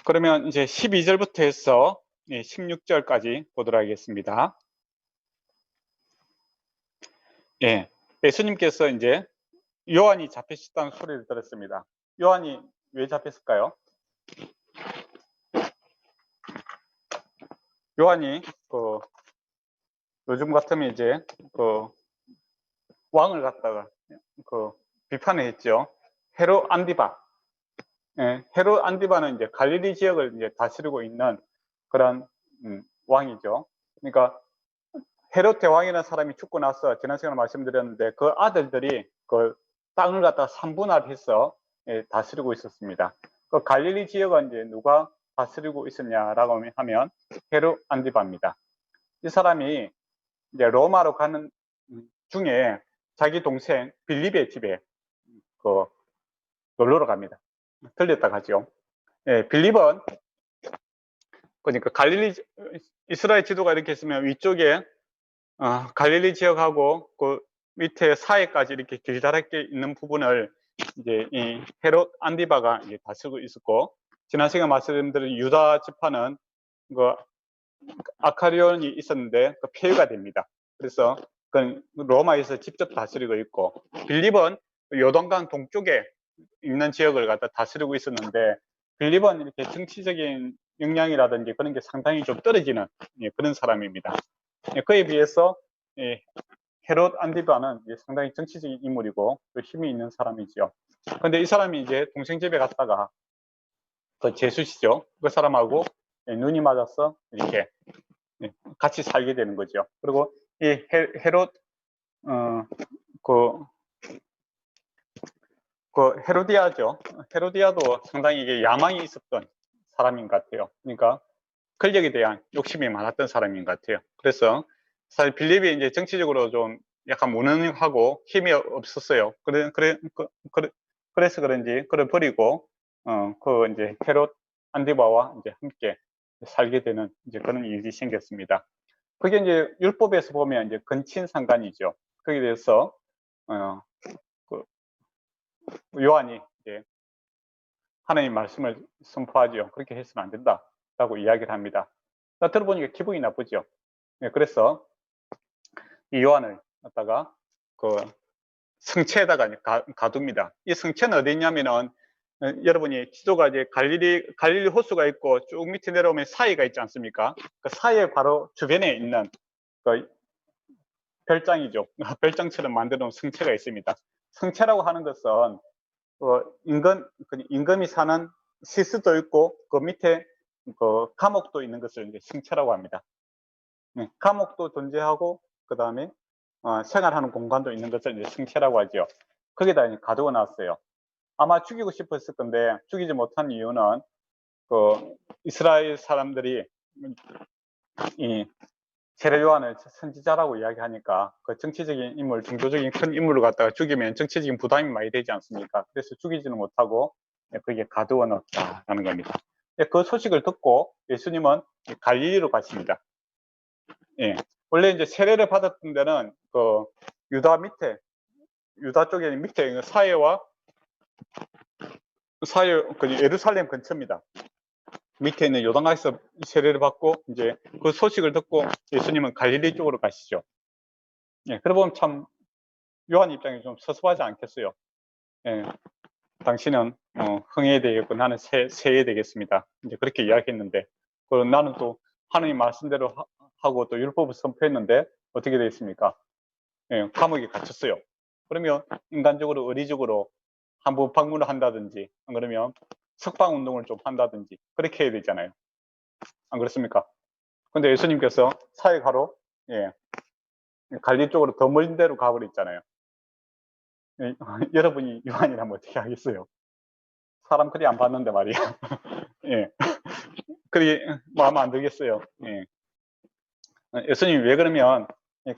그러면 이제 12절부터 해서 16절까지 보도록 하겠습니다. 예수님께서 이제 요한이 잡히셨다는 소리를 들었습니다. 요한이 왜 잡혔을까요? 요한이 요즘 같으면 이제 그 왕을 갖다가 그 비판을 했죠. 헤롯 안디바. 예, 헤롯 안디바는 이제 갈릴리 지역을 이제 다스리고 있는 그런 왕이죠. 그러니까 헤롯 대왕이라는 사람이 죽고 나서 지난 시간에 말씀드렸는데 그 아들들이 그 땅을 갖다가 삼분할해서 다스리고 있었습니다. 그 갈릴리 지역은 이제 누가 다스리고 있었냐라고 하면 헤롯 안디바입니다. 이 사람이 이제 로마로 가는 중에 자기 동생 빌립의 집에 그 놀러 갑니다. 들렸다 가죠. 예, 빌립은 그러니까 갈릴리 이스라엘 지도가 이렇게 있으면 위쪽에 갈릴리 지역하고 그 밑에 사이까지 이렇게 길다랗게 있는 부분을 이제 이 헤롯 안디바가 이제 다스리고 있었고, 지난 시간 말씀드린 유다 지파는 그 아카리온이 있었는데 그 폐위가 됩니다. 그래서 그 로마에서 직접 다스리고 있고, 빌립은 요단강 동쪽에 있는 지역을 갖다 다스리고 있었는데, 빌립은 이렇게 정치적인 역량이라든지 그런 게 상당히 좀 떨어지는 그런 사람입니다. 그에 비해서 헤롯 안디바는 상당히 정치적인 인물이고 또 힘이 있는 사람이죠. 그런데 이 사람이 이제 동생 집에 갔다가 그 제수시죠. 그 사람하고 눈이 맞아서 이렇게 같이 살게 되는 거죠. 그리고 이 헤롯 그 헤로디아죠. 헤로디아도 상당히 이게 야망이 있었던 사람인 것 같아요. 그러니까 권력에 대한 욕심이 많았던 사람인 것 같아요. 그래서 사실 빌립이 이제 정치적으로 좀 약간 무능하고 힘이 없었어요. 그래서 그런지 그걸 버리고 그 이제 헤롯 안디바와 이제 함께 살게 되는 이제 그런 일이 생겼습니다. 그게 이제 율법에서 보면 이제 근친상간이죠. 거기에 대해서 그 요한이 이제 하나님 말씀을 선포하죠. 그렇게 해서는 안 된다라고 이야기를 합니다. 들어보니까 기분이 나쁘죠. 그래서 이 요한을 갖다가 그 성체에다가 가둡니다. 이 성체는 어디 있냐면은 여러분이 지도가 이제 갈릴리 호수가 있고 쭉 밑에 내려오면 사이가 있지 않습니까? 그 사이에 바로 주변에 있는 그 별장이죠. 별장처럼 만들어 놓은 성체가 있습니다. 성체라고 하는 것은 임금이 사는 시스도 있고 그 밑에 그 감옥도 있는 것을 이제 성체라고 합니다. 감옥도 존재하고 그 다음에 생활하는 공간도 있는 것을 이제 성체라고 하죠. 거기다 이제 가두어 놨어요. 아마 죽이고 싶었을 건데 죽이지 못한 이유는 그 이스라엘 사람들이 이 세례 요한을 선지자라고 이야기하니까 그 정치적인 인물, 종교적인 큰 인물을 갖다가 죽이면 정치적인 부담이 많이 되지 않습니까? 그래서 죽이지는 못하고 거기에 가두어 놓았다는 겁니다. 그 소식을 듣고 예수님은 갈릴리로 가십니다. 예. 원래 이제 세례를 받았던 데는 그 유다 쪽에 밑에 사해와 예루살렘 근처입니다. 밑에 있는 요단강에서 세례를 받고 이제 그 소식을 듣고 예수님은 갈릴리 쪽으로 가시죠. 예, 그러고 보면 참 요한 입장이 좀 섭섭하지 않겠어요. 예, 당신은 흥해야 되겠고 나는 세야 되겠습니다. 이제 그렇게 이야기했는데, 그럼 나는 또 하나님 말씀대로 하고 또 율법을 선포했는데 어떻게 되겠습니까? 예, 감옥에 갇혔어요. 그러면 인간적으로 의리적으로 한번 방문을 한다든지, 안 그러면 석방 운동을 좀 한다든지 그렇게 해야 되잖아요. 안 그렇습니까? 근데 예수님께서 사역하러 갈릴리 쪽으로 더 멀은 데로 가버렸잖아요. 여러분이 요한이라면 어떻게 하겠어요? 사람 그리 안 봤는데 말이야. 예. 그리 마음 안 들겠어요. 예. 예수님이 왜 그러면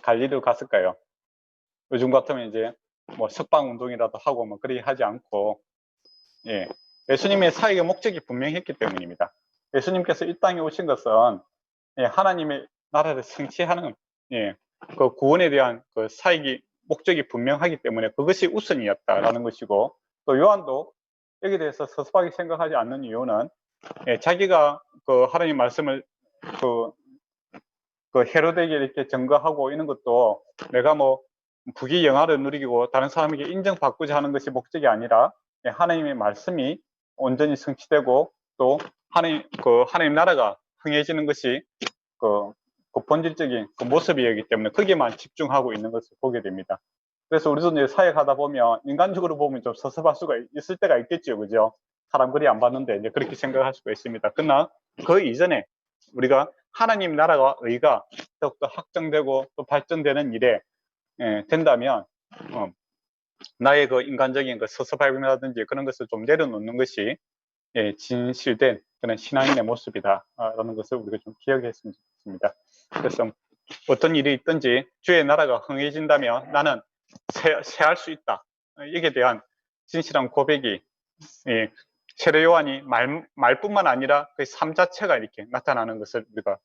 갈릴리로 갔을까요? 요즘 같으면 이제 뭐 석방 운동이라도 하고 뭐 그리 하지 않고, 예. 예수님의 사역의 목적이 분명했기 때문입니다. 예수님께서 이 땅에 오신 것은 하나님의 나라를 성취하는 그 구원에 대한 그 사역이 목적이 분명하기 때문에 그것이 우선이었다라는 것이고, 또 요한도 여기에 대해서 섭섭하게 생각하지 않는 이유는 자기가 그 하나님 말씀을 그 헤로데에게 이렇게 증거하고 있는 것도 내가 뭐 부귀 영화를 누리고 다른 사람에게 인정받고자 하는 것이 목적이 아니라 하나님의 말씀이 온전히 성취되고 또 하나님 나라가 흥해지는 것이 그 그 본질적인 그 모습이기 때문에 거기에만 집중하고 있는 것을 보게 됩니다. 그래서 우리도 이제 사역하다 보면 인간적으로 보면 좀 섭섭할 수가 있을 때가 있겠죠, 그죠? 사람 그리 안 봤는데 이제 그렇게 생각할 수가 있습니다. 그러나 그 이전에 우리가 하나님 나라와 의가 더욱더 확장되고 또 발전되는 일에 된다면 나의 그 인간적인 그 섭섭함이라든지 그런 것을 좀 내려놓는 것이 진실된 그런 신앙인의 모습이다라는 것을 우리가 좀 기억했으면 좋겠습니다. 그래서 어떤 일이 있든지 주의 나라가 흥해진다면 나는 새할 수 있다. 이에 대한 진실한 고백이 세례 요한이 말뿐만 아니라 그 삶 자체가 이렇게 나타나는 것을 우리가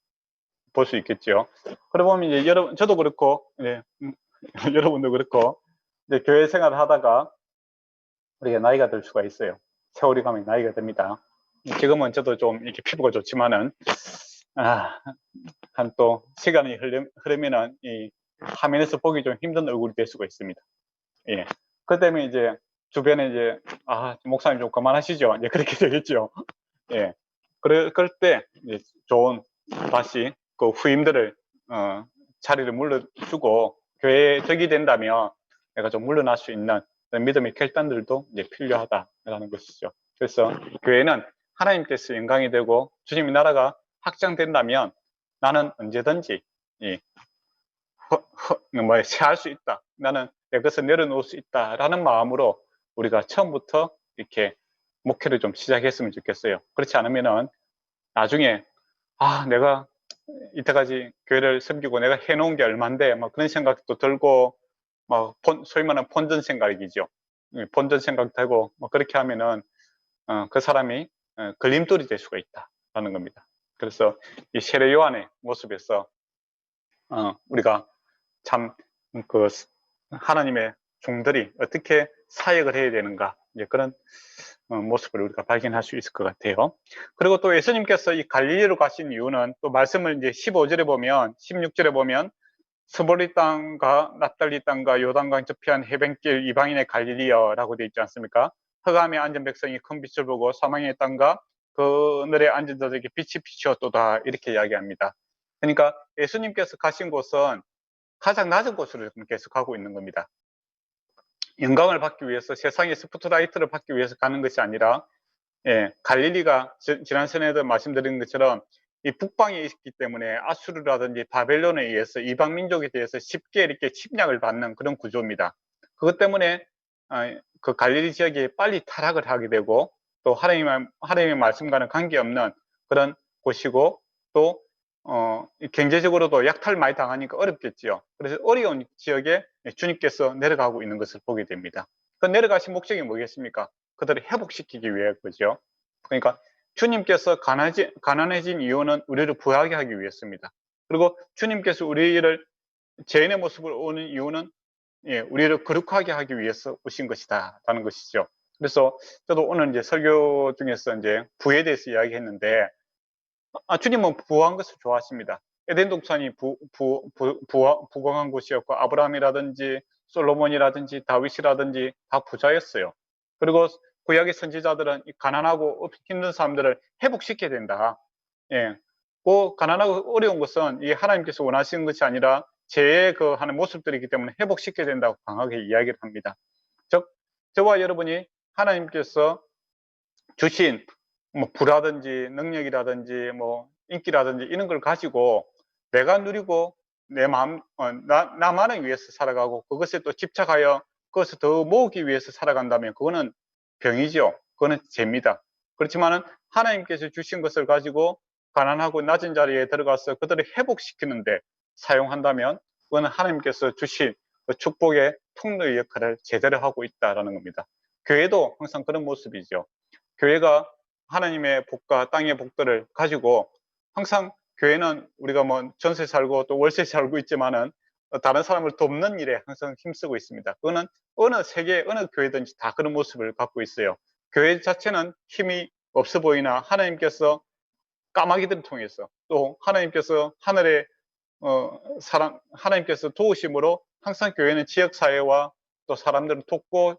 볼 수 있겠죠. 그러다 보면 이제 저도 그렇고 여러분도 그렇고 이제 교회 생활을 하다가 우리가 나이가 들 수가 있어요. 세월이 가면 나이가 듭니다. 지금은 저도 좀 이렇게 피부가 좋지만은 한 또 시간이 흐르면은 이 화면에서 보기 좀 힘든 얼굴이 될 수가 있습니다. 그 때문에 이제 주변에 이제 목사님 좀 그만하시죠. 이제 그렇게 되겠죠. 그럴 때 이제 좋은 다시 그 후임들을 자리를 물려주고 교회에 적이 된다면 내가 좀 물러날 수 있는 믿음의 결단들도 이제 필요하다라는 것이죠. 그래서 교회는 하나님께서 영광이 되고 주님의 나라가 확장된다면 나는 언제든지 새할 수 있다. 나는 내 것을 내려놓을 수 있다라는 마음으로 우리가 처음부터 이렇게 목회를 좀 시작했으면 좋겠어요. 그렇지 않으면은 나중에 내가 이때까지 교회를 섬기고 내가 해놓은 게 얼만데 막 그런 생각도 들고 막 소위 말하는 본전 생각이죠. 본전 생각 되고 뭐 그렇게 하면은 그 사람이 걸림돌이 될 수가 있다라는 겁니다. 그래서 이 세례 요한의 모습에서 우리가 참 그 하나님의 종들이 어떻게 사역을 해야 되는가 그런 모습을 우리가 발견할 수 있을 것 같아요. 그리고 또 예수님께서 이 갈릴리로 가신 이유는 또 말씀을 이제 15절에 보면 16절에 보면 스볼리 땅과 납달리 땅과 요단강 저편 해변길 이방인의 갈릴리여라고 되어 있지 않습니까? 흑암에 앉은 백성이 큰 빛을 보고 사망의 땅과 그늘에 앉은 자들에게 빛이 비추었도다 이렇게 이야기합니다. 그러니까 예수님께서 가신 곳은 가장 낮은 곳으로 계속 가고 있는 겁니다. 영광을 받기 위해서 세상의 스포트라이트를 받기 위해서 가는 것이 아니라 갈릴리가 지난 시간에도 말씀드린 것처럼 이 북방에 있기 때문에 아수르라든지 바벨론에 의해서 이방 민족에 대해서 쉽게 이렇게 침략을 받는 그런 구조입니다. 그것 때문에 그 갈릴리 지역이 빨리 타락을 하게 되고 또 하나님의 말씀과는 관계없는 그런 곳이고 또 경제적으로도 약탈 많이 당하니까 어렵겠지요. 그래서 어려운 지역에 주님께서 내려가고 있는 것을 보게 됩니다. 그 내려가신 목적이 뭐겠습니까? 그들을 회복시키기 위해 그죠. 그러니까 주님께서 가난해진 이유는 우리를 부하게 하기 위해서입니다. 그리고 주님께서 우리를 죄인의 모습을 오는 이유는 우리를 거룩하게 하기 위해서 오신 것이다라는 것이죠. 그래서 저도 오늘 이제 설교 중에서 이제 부에 대해서 이야기했는데 주님은 부한 것을 좋아하십니다. 에덴 동산이 부강한 곳이었고 아브라함이라든지 솔로몬이라든지 다윗이라든지 다 부자였어요. 그리고 구약의 선지자들은 가난하고 힘든 사람들을 회복시켜야 된다. 그 가난하고 어려운 것은 이 하나님께서 원하시는 것이 아니라 죄의 그 하는 모습들이기 때문에 회복시켜야 된다고 강하게 이야기를 합니다. 즉 저와 여러분이 하나님께서 주신 뭐 부라든지 능력이라든지 뭐 인기라든지 이런 걸 가지고 내가 누리고 내 마음 나만을 위해서 살아가고 그것에 또 집착하여 그것을 더 모으기 위해서 살아간다면 그거는 병이죠. 그거는 죄입니다. 그렇지만은 하나님께서 주신 것을 가지고 가난하고 낮은 자리에 들어가서 그들을 회복시키는데 사용한다면 그거는 하나님께서 주신 그 축복의 통로의 역할을 제대로 하고 있다라는 겁니다. 교회도 항상 그런 모습이죠. 교회가 하나님의 복과 땅의 복들을 가지고 항상 교회는 우리가 뭐 전세 살고 또 월세 살고 있지만은 다른 사람을 돕는 일에 항상 힘쓰고 있습니다. 그거는 어느 세계 어느 교회든지 다 그런 모습을 갖고 있어요. 교회 자체는 힘이 없어 보이나 하나님께서 까마귀들을 통해서 또 하나님께서 하늘의 하나님께서 도우심으로 항상 교회는 지역사회와 또 사람들을 돕고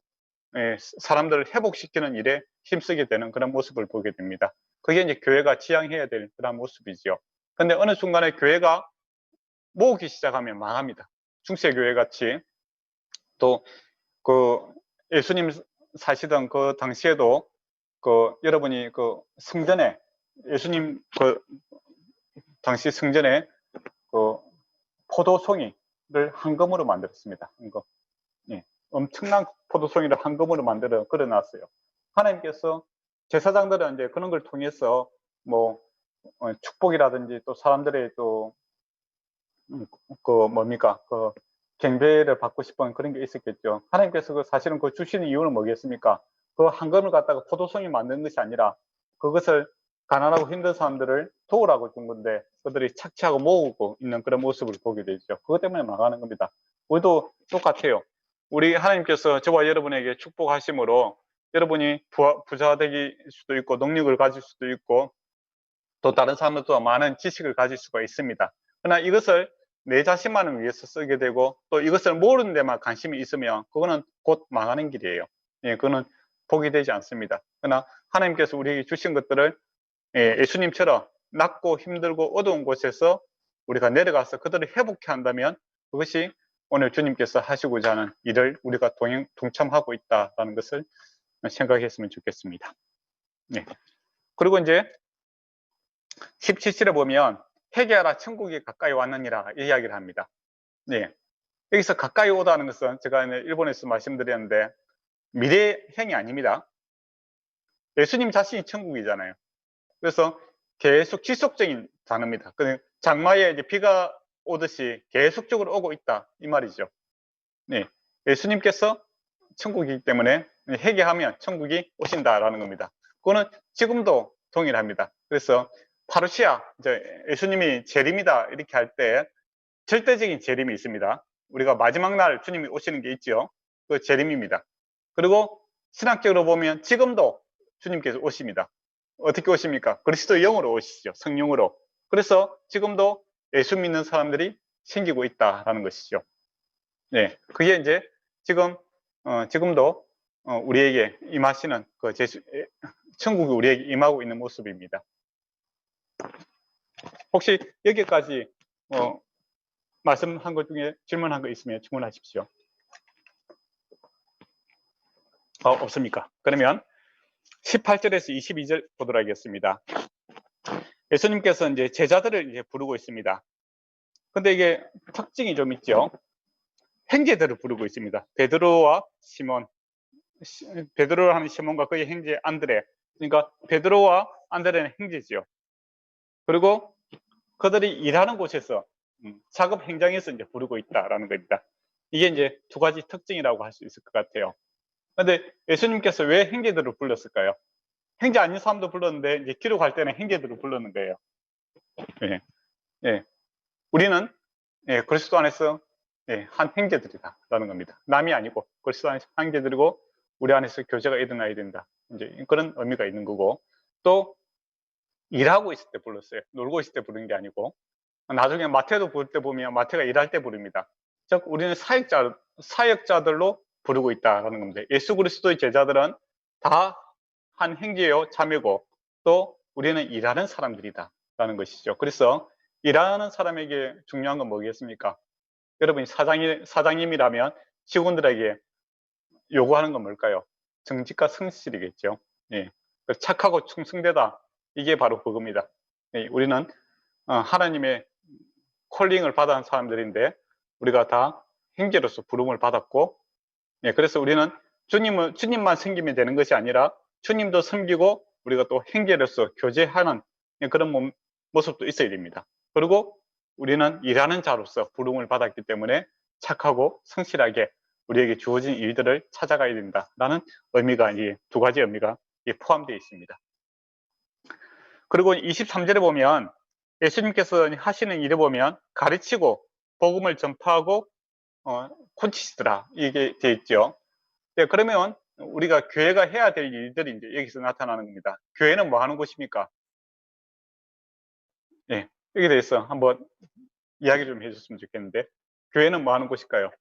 사람들을 회복시키는 일에 힘쓰게 되는 그런 모습을 보게 됩니다. 그게 이제 교회가 지향해야 될 그런 모습이죠. 근데 어느 순간에 교회가 모으기 시작하면 망합니다. 중세교회 같이. 또 그 예수님 사시던 그 당시에도 그 여러분이 그 성전에 예수님 그 당시 성전에 그 포도송이를 황금으로 만들었습니다. 이거. 예. 엄청난 포도송이를 황금으로 만들어 걸어놨어요. 하나님께서 제사장들은 이제 그런 걸 통해서 뭐 축복이라든지 또 사람들의 또 그 뭡니까 그 경배를 받고 싶은 그런 게 있었겠죠. 하나님께서 그 사실은 그 주시는 이유는 뭐겠습니까? 그 황금을 갖다가 포도송이 만든 것이 아니라 그것을 가난하고 힘든 사람들을 도우라고 준 건데 그들이 착취하고 모으고 있는 그런 모습을 보게 되죠. 그것 때문에 망하는 겁니다. 우리도 똑같아요. 우리 하나님께서 저와 여러분에게 축복하심으로 여러분이 부자 되기 수도 있고 능력을 가질 수도 있고 또 다른 사람들도 많은 지식을 가질 수가 있습니다. 그러나 이것을 내 자신만을 위해서 쓰게 되고 또 이것을 모르는 데만 관심이 있으면 그거는 곧 망하는 길이에요. 예, 그거는 복이 되지 않습니다. 그러나 하나님께서 우리에게 주신 것들을 예수님처럼 낮고 힘들고 어두운 곳에서 우리가 내려가서 그들을 회복해 한다면 그것이 오늘 주님께서 하시고자 하는 일을 우리가 동참하고 있다는 것을 생각했으면 좋겠습니다. 네. 그리고 이제 17절에 보면 회개하라 천국이 가까이 왔느니라 이야기를 합니다. 네. 여기서 가까이 오다는 것은 제가 일본에서 말씀드렸는데 미래형이 아닙니다. 예수님 자신이 천국이잖아요. 그래서 계속 지속적인 단어입니다. 장마에 이제 비가 오듯이 계속적으로 오고 있다 이 말이죠. 네. 예수님께서 천국이기 때문에 회개하면 천국이 오신다라는 겁니다. 그거는 지금도 동일합니다. 그래서 파루시아, 이제 예수님이 재림이다 이렇게 할 때 절대적인 재림이 있습니다. 우리가 마지막 날 주님이 오시는 게 있죠. 그 재림입니다. 그리고 신학적으로 보면 지금도 주님께서 오십니다. 어떻게 오십니까? 그리스도의 영으로 오시죠. 성령으로. 그래서 지금도 예수 믿는 사람들이 생기고 있다라는 것이죠. 네, 그게 이제 지금도 우리에게 임하시는 그 천국이 우리에게 임하고 있는 모습입니다. 혹시 여기까지 말씀한 것 중에 질문한 거 있으면 질문하십시오. 없습니까? 그러면 18절에서 22절 보도록 하겠습니다. 예수님께서 이제 제자들을 이제 부르고 있습니다. 근데 이게 특징이 좀 있죠. 형제들을 부르고 있습니다. 베드로와 시몬, 베드로를 하는 시몬과 그의 형제 안드레. 그러니까 베드로와 안드레는 형제지요. 그리고 그들이 일하는 곳에서 작업 현장에서 이제 부르고 있다라는 겁니다. 이게 이제 두 가지 특징이라고 할 수 있을 것 같아요. 그런데 예수님께서 왜 형제들을 불렀을까요? 형제 아닌 사람도 불렀는데 이제 기록할 때는 형제들을 불렀는 거예요. 예, 예. 우리는 그리스도 안에서 한 형제들이다라는 겁니다. 남이 아니고 그리스도 안에서 형제들이고 우리 안에서 교제가 일어나야 된다. 이제 그런 의미가 있는 거고 또 일하고 있을 때 불렀어요. 놀고 있을 때 부르는 게 아니고 나중에 마태도 부를 때 보면 마태가 일할 때 부릅니다. 즉 우리는 사역자들로 부르고 있다라는 겁니다. 예수 그리스도의 제자들은 다 한 형제요 자매고 또 우리는 일하는 사람들이다라는 것이죠. 그래서 일하는 사람에게 중요한 건 뭐겠습니까? 여러분이 사장님이라면 직원들에게 요구하는 건 뭘까요? 정직과 성실이겠죠. 예. 착하고 충성되다. 이게 바로 그겁니다. 예. 우리는 하나님의 콜링을 받은 사람들인데 우리가 다 형제로서 부름을 받았고, 예. 그래서 우리는 주님만 섬기면 되는 것이 아니라 주님도 섬기고 우리가 또 형제로서 교제하는 그런 모습도 있어야 됩니다. 그리고 우리는 일하는 자로서 부름을 받았기 때문에 착하고 성실하게 우리에게 주어진 일들을 찾아가야 된다라는 의미가 이 두 가지 의미가 포함되어 있습니다. 그리고 23절에 보면 예수님께서 하시는 일을 보면 가르치고 복음을 전파하고 콘치시더라 이게 되어 있죠. 네, 그러면 우리가 교회가 해야 될 일들이 이제 여기서 나타나는 겁니다. 교회는 뭐 하는 곳입니까? 네, 여기 대해서 한번 이야기 좀 해줬으면 좋겠는데 교회는 뭐 하는 곳일까요?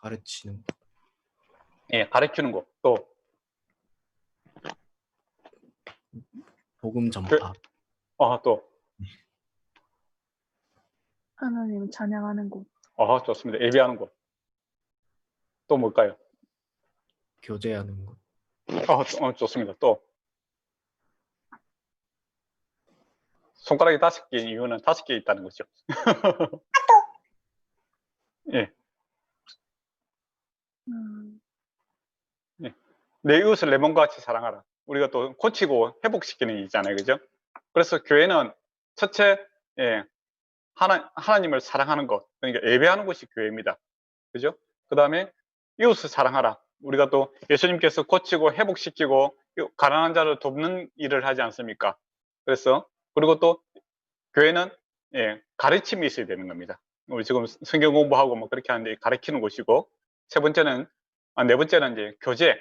가르치는 것. 예, 가르치는 곳. 또 복음 전파. 또 하나님 찬양하는 곳. 좋습니다. 예배하는 곳. 또 뭘까요? 교제하는 것. 좋습니다. 또 손가락이 5개인 이유는 5개 있다는 거죠. 예. 예. 내 이웃을 내 몸과 같이 사랑하라. 우리가 또 고치고 회복시키는 일이잖아요. 그죠? 그래서 교회는 첫째, 예, 하나님을 사랑하는 것, 그러니까 예배하는 것이 교회입니다. 그죠? 그 다음에 이웃을 사랑하라. 우리가 또 예수님께서 고치고 회복시키고 가난한 자를 돕는 일을 하지 않습니까? 그래서, 그리고 또 교회는, 예, 가르침이 있어야 되는 겁니다. 우리 지금 성경 공부하고 뭐 그렇게 하는데 가르치는 곳이고, 네 번째는 이제 교제.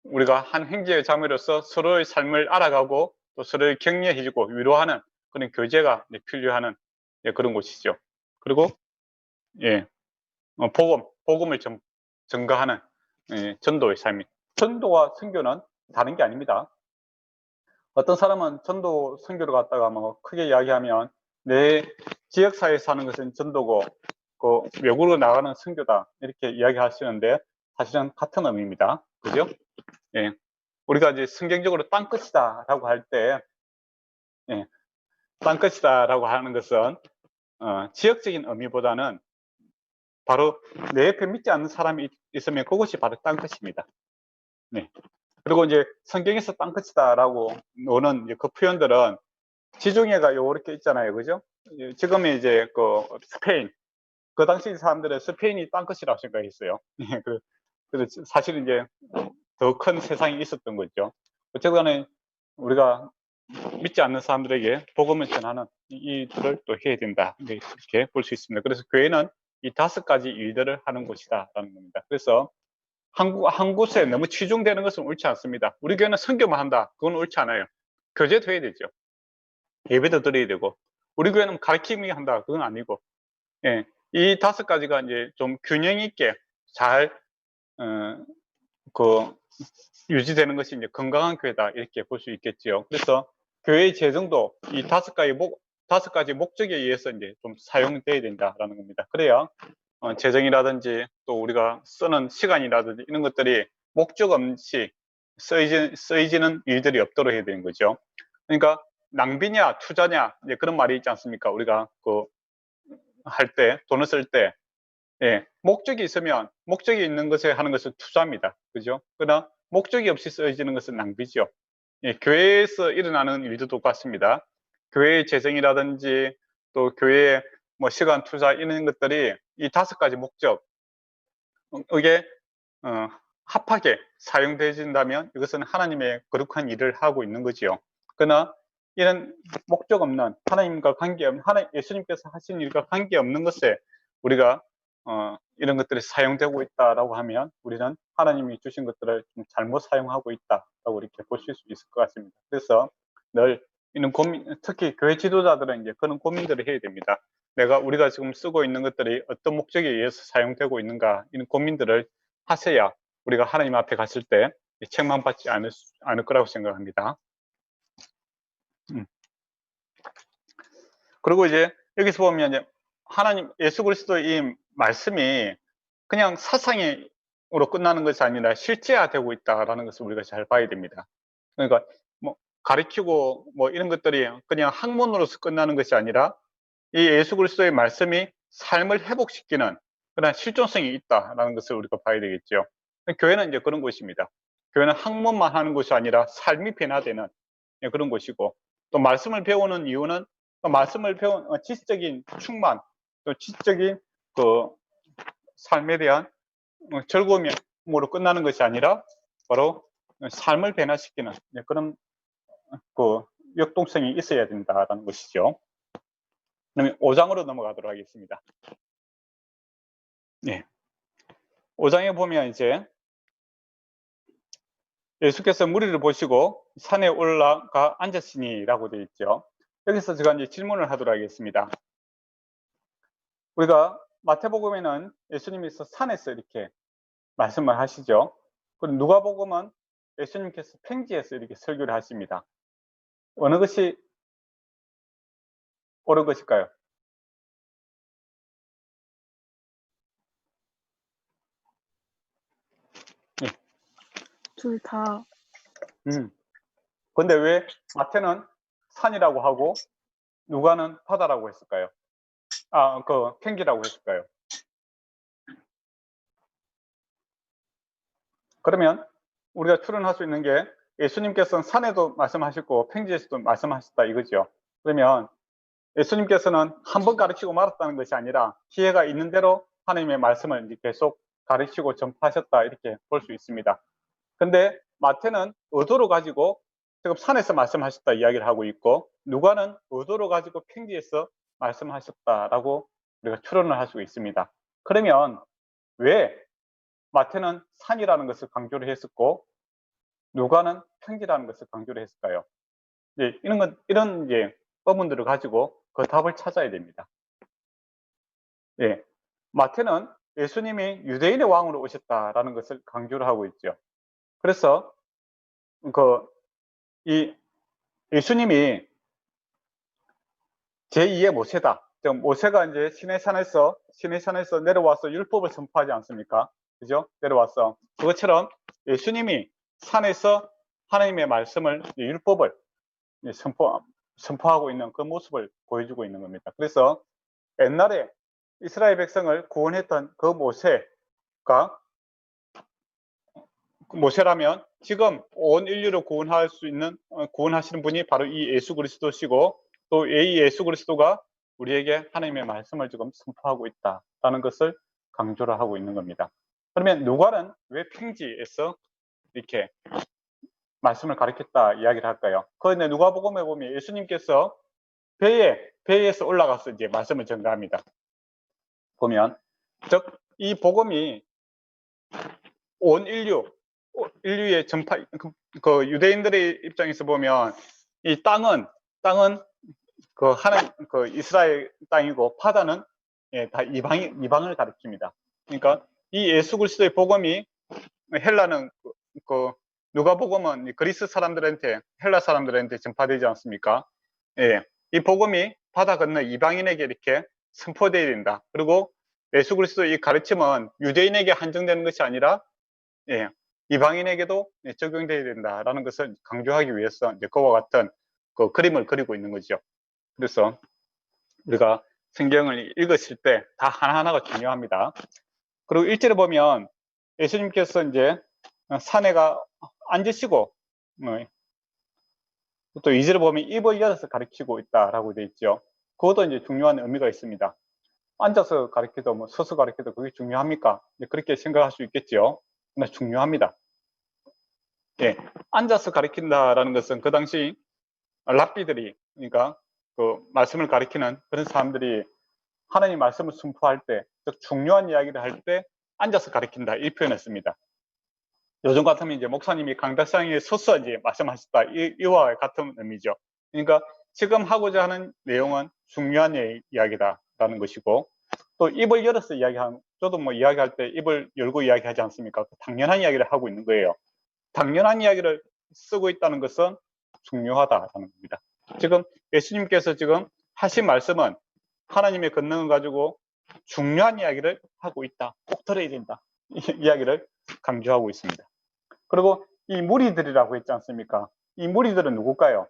우리가 한 형제의 자매로서 서로의 삶을 알아가고 또 서로를 격려해주고 위로하는 그런 교제가 필요하는, 예, 그런 곳이죠. 그리고, 예, 복음을 전가하는, 예, 전도의 삶이. 전도와 선교는 다른 게 아닙니다. 어떤 사람은 전도 선교를 갖다가 뭐 크게 이야기하면 내 지역사회에서 하는 것은 전도고 그 외국으로 나가는 선교다 이렇게 이야기하시는데 사실은 같은 의미입니다. 그죠? 예. 우리가 이제 성경적으로 땅끝이다 라고 할 때, 예, 땅끝이다 라고 하는 것은 지역적인 의미보다는 바로 내 옆에 믿지 않는 사람이 있으면 그것이 바로 땅끝입니다. 네. 그리고 이제 성경에서 땅끝이다 라고 노는 이제 그 표현들은 지중해가 요렇게 있잖아요. 그죠? 지금은 이제 그 스페인, 그 당시 사람들은 스페인이 땅끝이라고 생각했어요. 그래서 사실은 이제 더 큰 세상이 있었던 거죠. 어쨌든 우리가 믿지 않는 사람들에게 복음을 전하는 이 일을 또 해야 된다. 이렇게 볼 수 있습니다. 그래서 교회는 이 5가지 일들을 하는 곳이다라는 겁니다. 그래서 한 곳에 너무 치중되는 것은 옳지 않습니다. 우리 교회는 선교만 한다. 그건 옳지 않아요. 교제도 해야 되죠. 예배도 드려야 되고. 우리 교회는 가르침이 한다. 그건 아니고. 예, 이 5가지가 이제 좀 균형 있게 잘 유지되는 것이 이제 건강한 교회다 이렇게 볼 수 있겠지요. 그래서 교회의 재정도 이 5가지 목적에 의해서 이제 좀 사용돼야 된다라는 겁니다. 그래야 재정이라든지 또 우리가 쓰는 시간이라든지 이런 것들이 목적 없이 쓰이지는 일들이 없도록 해야 되는 거죠. 그러니까 낭비냐 투자냐 이제 그런 말이 있지 않습니까? 우리가 할 때 돈을 쓸 때, 예, 목적이 있으면 목적이 있는 것에 하는 것은 투자입니다. 그죠? 그러나 목적이 없이 쓰여지는 것은 낭비죠. 예, 교회에서 일어나는 일도 똑같습니다. 교회의 재정이라든지 또 교회의 뭐 시간 투자 이런 것들이 이 5가지 목적 이게 합하게 사용되어진다면 이것은 하나님의 거룩한 일을 하고 있는 거지요. 그러나 이런 목적 없는 하나님과 관계없는 예수님께서 하신 일과 관계없는 것에 우리가 이런 것들이 사용되고 있다라고 하면 우리는 하나님이 주신 것들을 좀 잘못 사용하고 있다라고 이렇게 보실 수 있을 것 같습니다. 그래서 늘 이런 고민, 특히 교회 지도자들은 이제 그런 고민들을 해야 됩니다. 우리가 지금 쓰고 있는 것들이 어떤 목적에 의해서 사용되고 있는가 이런 고민들을 하셔야 우리가 하나님 앞에 갔을 때 책망받지 않을 거라고 생각합니다. 그리고 이제 여기서 보면 이제 하나님 예수 그리스도의 이 말씀이 그냥 사상으로 끝나는 것이 아니라 실제화되고 있다라는 것을 우리가 잘 봐야 됩니다. 그러니까 뭐 가르치고 뭐 이런 것들이 그냥 학문으로서 끝나는 것이 아니라 이 예수 그리스도의 말씀이 삶을 회복시키는 그런 실존성이 있다라는 것을 우리가 봐야 되겠죠. 교회는 이제 그런 곳입니다. 교회는 학문만 하는 것이 아니라 삶이 변화되는 그런 곳이고, 또 말씀을 배우는 이유는 말씀을 배운 지식적인 충만, 또 지식적인 그 삶에 대한 즐거움으로 끝나는 것이 아니라 바로 삶을 변화시키는 그런 그 역동성이 있어야 된다는 것이죠. 그러면 5장으로 넘어가도록 하겠습니다. 네. 5장에 보면 이제 예수께서 무리를 보시고 산에 올라가 앉았으니라고 되어 있죠. 여기서 제가 이제 질문을 하도록 하겠습니다. 우리가 마태복음에는 예수님께서 산에서 이렇게 말씀을 하시죠. 그리고 누가복음은 예수님께서 평지에서 이렇게 설교를 하십니다. 어느 것이 옳은 것일까요? 둘 다. 근데 왜 마태는 산이라고 하고 누가는 바다라고 했을까요? 그 평지라고 했을까요? 그러면 우리가 추론할 수 있는 게 예수님께서는 산에도 말씀하셨고 평지에서도 말씀하셨다 이거죠. 그러면 예수님께서는 한 번 가르치고 말았다는 것이 아니라 기회가 있는 대로 하나님의 말씀을 이제 계속 가르치고 전파하셨다 이렇게 볼 수 있습니다. 근데 마태는 의도로 가지고 지금 산에서 말씀하셨다 이야기를 하고 있고 누가는 의도로 가지고 평지에서 말씀하셨다라고 우리가 추론을 할 수 있습니다. 그러면 왜 마태는 산이라는 것을 강조를 했었고 누가는 평지라는 것을 강조를 했을까요? 이런 이제 의문들을 가지고 그 답을 찾아야 됩니다. 예, 마태는 예수님이 유대인의 왕으로 오셨다라는 것을 강조를 하고 있죠. 그래서 이 예수님이 제2의 모세다. 모세가 이제 시내산에서 내려와서 율법을 선포하지 않습니까? 그죠? 내려와서 그것처럼 예수님이 산에서 하나님의 말씀을 율법을 선포하고 있는 그 모습을 보여주고 있는 겁니다. 그래서 옛날에 이스라엘 백성을 구원했던 그 모세라면 지금 온 인류를 구원할 수 있는 구원하시는 분이 바로 이 예수 그리스도시고 또 이 예수 그리스도가 우리에게 하나님의 말씀을 지금 선포하고 있다라는 것을 강조를 하고 있는 겁니다. 그러면 누가는 왜 평지에서 이렇게 말씀을 가르쳤다 이야기를 할까요? 그런데 누가복음에 보면 예수님께서 배에서 올라가서 이제 말씀을 전가합니다. 보면 즉 이 복음이 온 인류의 전파, 그 유대인들의 입장에서 보면 이 땅은 그 이스라엘 땅이고 바다는 다 이방을 가리킵니다. 그러니까 이 예수 그리스도의 복음이 헬라는 그 누가복음은 그리스 사람들한테 헬라 사람들한테 전파되지 않습니까? 예, 이 복음이 바다 건너 이방인에게 이렇게 선포되어야 된다. 그리고 예수 그리스도의 이 가르침은 유대인에게 한정되는 것이 아니라 이방인에게도 적용되어야 된다라는 것을 강조하기 위해서 이제 그와 같은 그 그림을 그리고 있는 거죠. 그래서 우리가 성경을 읽으실 때 다 하나하나가 중요합니다. 그리고 1절에 보면 예수님께서 이제 산에 앉으시고 또 2절에 보면 입을 열어서 가르치고 있다라고 되어 있죠. 그것도 이제 중요한 의미가 있습니다. 앉아서 가르치도 뭐 서서 가르치도 그게 중요합니까? 그렇게 생각할 수 있겠죠. 근데 중요합니다. 예, 앉아서 가르친다라는 것은 그 당시 랍비들이 그러니까 그 말씀을 가르치는 그런 사람들이 하나님 말씀을 선포할 때, 즉 중요한 이야기를 할 때 앉아서 가르친다 이 표현을 씁니다. 요즘 같으면 이제 목사님이 강대상에 서서 이제 말씀하셨다 이와 같은 의미죠. 그러니까 지금 하고자 하는 내용은 중요한 이야기다라는 것이고 또 입을 열어서 이야기하는 저도 뭐 이야기할 때 입을 열고 이야기하지 않습니까? 당연한 이야기를 하고 있는 거예요. 당연한 이야기를 쓰고 있다는 것은 중요하다라는 겁니다. 지금 예수님께서 지금 하신 말씀은 하나님의 권능을 가지고 중요한 이야기를 하고 있다. 꼭 들어야 된다. 이 이야기를 강조하고 있습니다. 그리고 이 무리들이라고 했지 않습니까? 이 무리들은 누굴까요?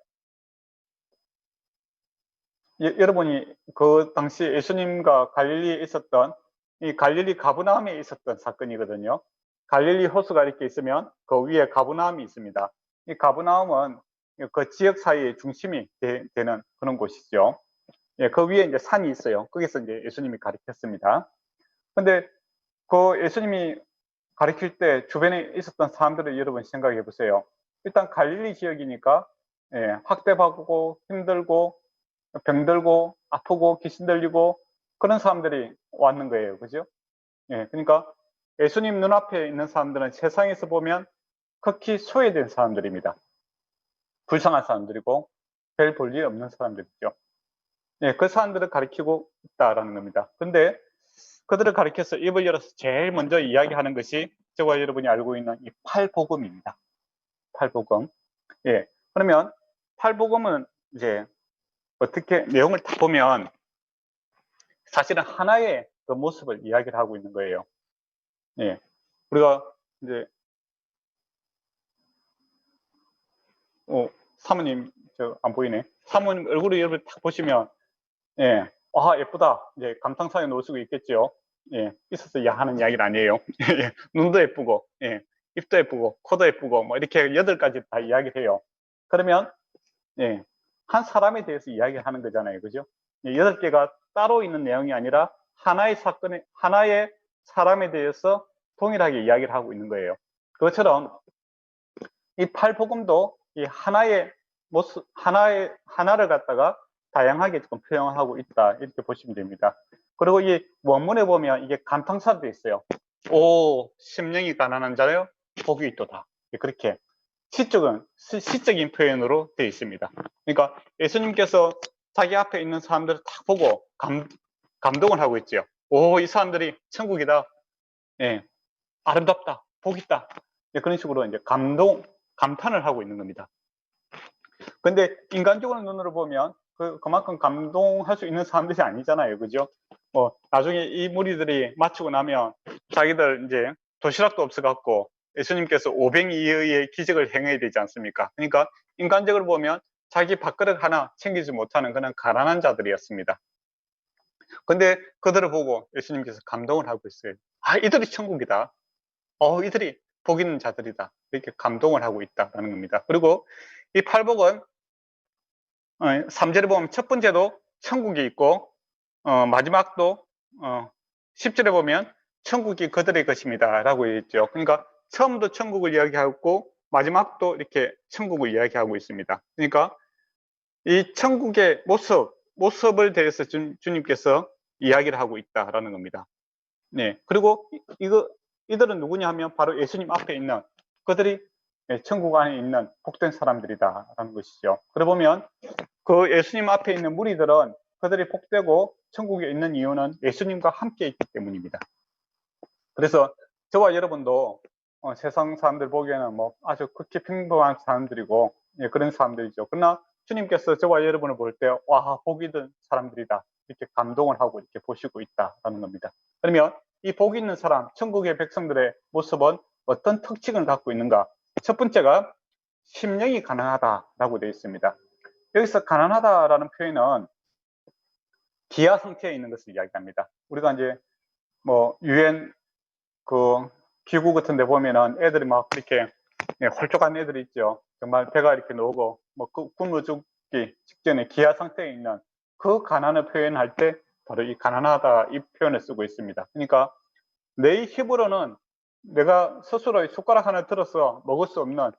여러분이 그 당시 예수님과 갈릴리에 있었던 이 갈릴리 가브나움에 있었던 사건이거든요. 갈릴리 호수가 이렇게 있으면 그 위에 가브나움이 있습니다. 이 가브나움은 그 지역 사회의 중심이 되는 그런 곳이죠. 예, 그 위에 이제 산이 있어요. 거기서 이제 예수님이 가르쳤습니다. 근데 그 예수님이 가르칠 때 주변에 있었던 사람들을 여러분 생각해 보세요. 일단 갈릴리 지역이니까 학대받고 힘들고 병들고 아프고 귀신 들리고 그런 사람들이 왔는 거예요. 그죠? 예, 그러니까 예수님 눈앞에 있는 사람들은 세상에서 보면 극히 소외된 사람들입니다. 불쌍한 사람들이고 별 볼 일 없는 사람들이죠. 예, 그 사람들을 가르치고 있다라는 겁니다. 근데 그들을 가르쳐서 입을 열어서 제일 먼저 이야기하는 것이 저와 여러분이 알고 있는 이 팔복음입니다. 팔복음. 예, 그러면 팔복음은 이제 어떻게 내용을 다 보면 사실은 하나의 그 모습을 이야기를 하고 있는 거예요. 예, 우리가 이제 사모님 안 보이네. 사모님 얼굴을 여러분 딱 보시면 예, 예쁘다. 이제 감탄사에 놓을 수가 있겠죠. 예, 있어서 하는 이야기는 아니에요. 예, 눈도 예쁘고, 예, 입도 예쁘고, 코도 예쁘고, 뭐 이렇게 8가지 다 이야기를 해요. 그러면 예, 한 사람에 대해서 이야기하는 거잖아요, 그죠? 8개가 따로 있는 내용이 아니라 하나의 사건에, 하나의 사람에 대해서 동일하게 이야기를 하고 있는 거예요. 그것처럼 이 팔복음도 이 하나의 모습, 하나를 갖다가 다양하게 좀 표현하고 있다, 이렇게 보시면 됩니다. 그리고 이 원문에 보면 이게 감탄사도 있어요. 오, 심령이 가난한 자요, 복이 있도다. 그렇게 시적인 표현으로 되어 있습니다. 그러니까 예수님께서 자기 앞에 있는 사람들을 딱 보고 감동을 하고 있죠. 오, 이 사람들이 천국이다. 예, 아름답다. 복 있다. 그런 식으로 이제 감탄을 하고 있는 겁니다. 근데 인간적으로 눈으로 보면 그만큼 감동할 수 있는 사람들이 아니잖아요. 그죠? 나중에 이 무리들이 마치고 나면 자기들 이제 도시락도 없어갖고 예수님께서 500이의 기적을 행해야 되지 않습니까? 그러니까 인간적으로 보면 자기 밥그릇 하나 챙기지 못하는 그런 가난한 자들이었습니다. 근데 그들을 보고 예수님께서 감동을 하고 있어요. 이들이 천국이다. 이들이 복 있는 자들이다. 이렇게 감동을 하고 있다는 겁니다. 그리고 이 팔복은 3절에 보면 첫 번째도 천국이 있고 마지막도 10절에 보면 천국이 그들의 것입니다 라고 했죠. 그러니까 처음도 천국을 이야기하고 마지막도 이렇게 천국을 이야기하고 있습니다. 그러니까 이 천국의 모습을 대해서 주님께서 이야기를 하고 있다라는 겁니다. 네. 그리고 이들은 누구냐 하면 바로 예수님 앞에 있는 그들이 천국 안에 있는 복된 사람들이다라는 것이죠. 그러고 보면 그 예수님 앞에 있는 무리들은 그들이 복되고 천국에 있는 이유는 예수님과 함께 있기 때문입니다. 그래서 저와 여러분도 세상 사람들 보기에는 뭐 아주 극히 평범한 사람들이고 그런 사람들이죠. 그러나 주님께서 저와 여러분을 볼 때 와, 복 있는 사람들이다 이렇게 감동을 하고 이렇게 보시고 있다라는 겁니다. 그러면 이 복 있는 사람, 천국의 백성들의 모습은 어떤 특징을 갖고 있는가? 첫 번째가 심령이 가난하다라고 되어 있습니다. 여기서 가난하다라는 표현은 기아 상태에 있는 것을 이야기합니다. 우리가 이제 뭐 유엔 기구 같은 데 보면은 애들이 막 이렇게 홀쭉한 애들이 있죠. 정말 배가 이렇게 나오고 뭐 굶어 죽기 직전에 기아 상태에 있는 그 가난을 표현할 때 바로 이 가난하다 이 표현을 쓰고 있습니다. 그러니까 내 힘으로는 내가 스스로 숟가락 하나 들어서 먹을 수 없는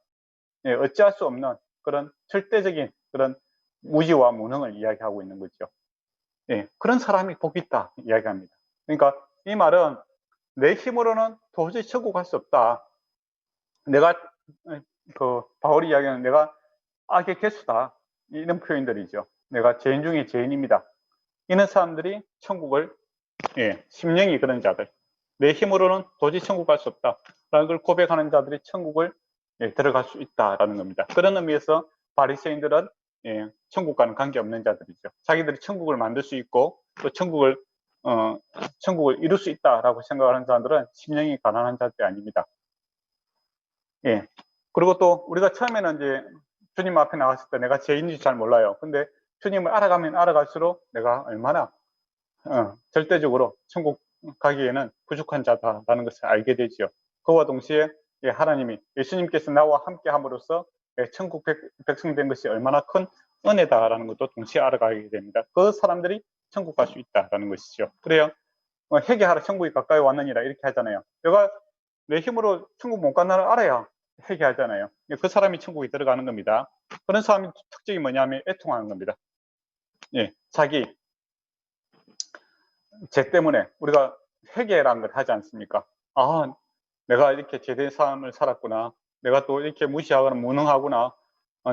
어찌할 수 없는 그런 절대적인 그런 무지와 무능을 이야기하고 있는 거죠. 그런 사람이 복이 있다 이야기합니다. 그러니까 이 말은 내 힘으로는 도저히 천국 갈 수 없다. 내가 바울이 이야기하는 내가 악의 개수다. 이런 표현들이죠. 내가 죄인 중에 죄인입니다. 이런 사람들이 천국을 심령이 그런 자들 내 힘으로는 도저히 천국 갈 수 없다. 라는 걸 고백하는 자들이 천국을 들어갈 수 있다라는 겁니다. 그런 의미에서 바리새인들은 천국과는 관계없는 자들이죠. 자기들이 천국을 만들 수 있고 또 천국을 이룰 수 있다라고 생각하는 사람들은 심령이 가난한 자들이 아닙니다. 그리고 또 우리가 처음에는 이제 주님 앞에 나갔을 때 내가 죄인인지 잘 몰라요. 근데 주님을 알아가면 알아갈수록 내가 얼마나 절대적으로 천국 가기에는 부족한 자다라는 것을 알게 되지요. 그와 동시에 하나님이 예수님께서 나와 함께 함으로써 천국 백성 된 것이 얼마나 큰 은혜다라는 것도 동시에 알아가게 됩니다. 그 사람들이 천국 갈 수 있다라는 것이죠. 그래요. 회개하라 천국이 가까이 왔느니라 이렇게 하잖아요. 내가 내 힘으로 천국 못 간다는 알아야 회개하잖아요. 그 사람이 천국에 들어가는 겁니다. 그런 사람의 특징이 뭐냐면 애통하는 겁니다. 자기 죄 때문에 우리가 회개라는 걸 하지 않습니까? 내가 이렇게 죄된 삶을 살았구나. 내가 또 이렇게 무시하거나 무능하구나.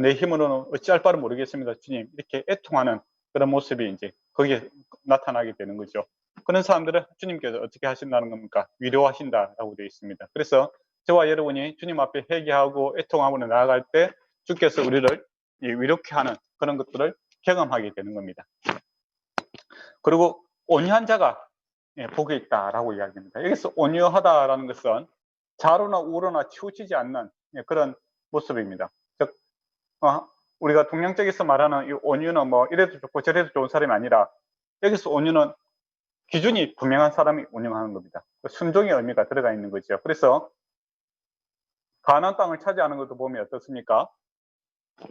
내 힘으로는 어찌할 바를 모르겠습니다. 주님, 이렇게 애통하는 그런 모습이 이제 거기에 나타나게 되는 거죠. 그런 사람들은 주님께서 어떻게 하신다는 겁니까? 위로하신다라고 되어 있습니다. 그래서 저와 여러분이 주님 앞에 회개하고 애통하고 나아갈 때 주께서 우리를 위로케 하는 그런 것들을 경험하게 되는 겁니다. 그리고 온유한 자가 복이 있다라고 이야기합니다. 여기서 온유하다라는 것은 좌로나 우로나 치우치지 않는 그런 모습입니다. 즉 우리가 동양적에서 말하는 이 온유는 뭐 이래도 좋고 저래도 좋은 사람이 아니라 여기서 온유는 기준이 분명한 사람이 운영하는 겁니다. 순종의 의미가 들어가 있는 거죠. 그래서 가나안 땅을 차지하는 것도 보면 어떻습니까?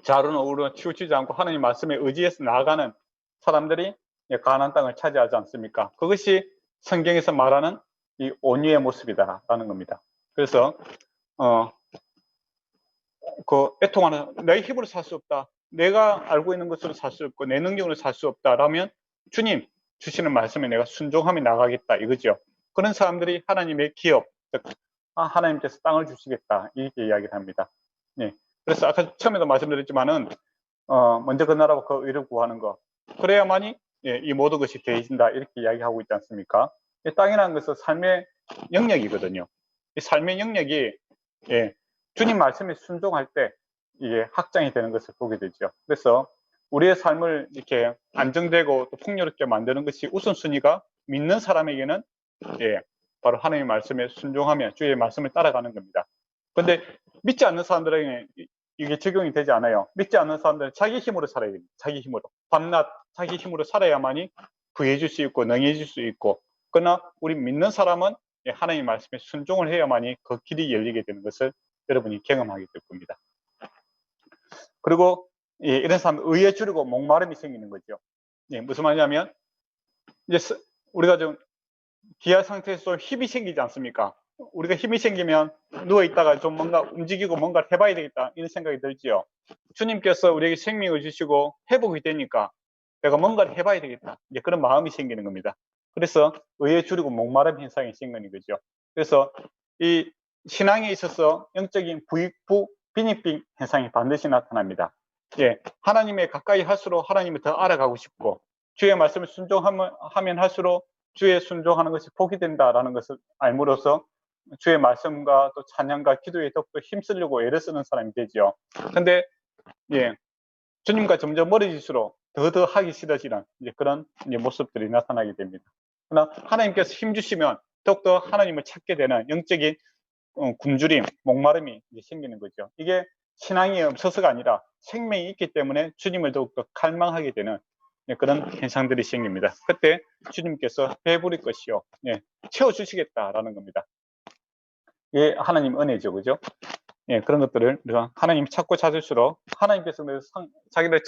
좌우는 우르는 치우치지 않고 하나님 말씀에 의지해서 나아가는 사람들이 가나안 땅을 차지하지 않습니까? 그것이 성경에서 말하는 이 온유의 모습이다라는 겁니다. 그래서 그 애통하는 내 힘으로 살 수 없다. 내가 알고 있는 것으로 살 수 없고 내 능력으로 살 수 없다라면 주님 주시는 말씀에 내가 순종하며 나가겠다 이거죠. 그런 사람들이 하나님의 기업, 즉 하나님께서 땅을 주시겠다 이렇게 이야기를 합니다. 네. 그래서 아까 처음에도 말씀드렸지만은 먼저 그 나라와 그 의를 구하는 것, 그래야만이 이 모든 것이 되어진다 이렇게 이야기하고 있지 않습니까? 이 땅이라는 것은 삶의 영역이거든요. 이 삶의 영역이 주님 말씀에 순종할 때 이게 확장이 되는 것을 보게 되죠. 그래서 우리의 삶을 이렇게 안정되고 또 풍요롭게 만드는 것이 우선순위가 믿는 사람에게는 바로 하나님의 말씀에 순종하며 주의 말씀을 따라가는 겁니다. 그런데 믿지 않는 사람들에게 이게 적용이 되지 않아요. 믿지 않는 사람들은 자기 힘으로 살아야 됩니다. 자기 힘으로. 밤낮 자기 힘으로 살아야만이 구해줄 수 있고 능해질 수 있고, 그러나 우리 믿는 사람은 하나님의 말씀에 순종을 해야만이 그 길이 열리게 되는 것을 여러분이 경험하게 될 겁니다. 그리고 이런 사람 의에 줄이고 목마름이 생기는 거죠. 무슨 말이냐면 이제 우리가 좀 기아 상태에서 힘이 생기지 않습니까? 우리가 힘이 생기면 누워 있다가 좀 뭔가 움직이고 뭔가를 해봐야 되겠다 이런 생각이 들지요. 주님께서 우리에게 생명을 주시고 회복이 되니까 내가 뭔가를 해봐야 되겠다 이제 그런 마음이 생기는 겁니다. 그래서 의에 줄이고 목마름 현상이 생기는 거죠. 그래서 이 신앙에 있어서 영적인 부익부 빈익빈 현상이 반드시 나타납니다. 하나님에 가까이 할수록 하나님을 더 알아가고 싶고 주의 말씀을 순종하면 할수록 주의 순종하는 것이 복이 된다라는 것을 알므로써 주의 말씀과 또 찬양과 기도에 더욱더 힘쓰려고 애를 쓰는 사람이 되죠. 근데 주님과 점점 멀어질수록 더 하기 싫어지는 그런 모습들이 나타나게 됩니다. 그러나 하나님께서 힘 주시면 더욱더 하나님을 찾게 되는 영적인 굶주림, 목마름이 생기는 거죠. 이게 신앙이 없어서가 아니라 생명이 있기 때문에 주님을 더욱더 갈망하게 되는 그런 현상들이 생깁니다. 그때 주님께서 배부릴 것이요 채워주시겠다라는 겁니다. 이게 하나님 은혜죠, 그죠? 그런 것들을 우리가 하나님 찾고 찾을수록 하나님께서 자기를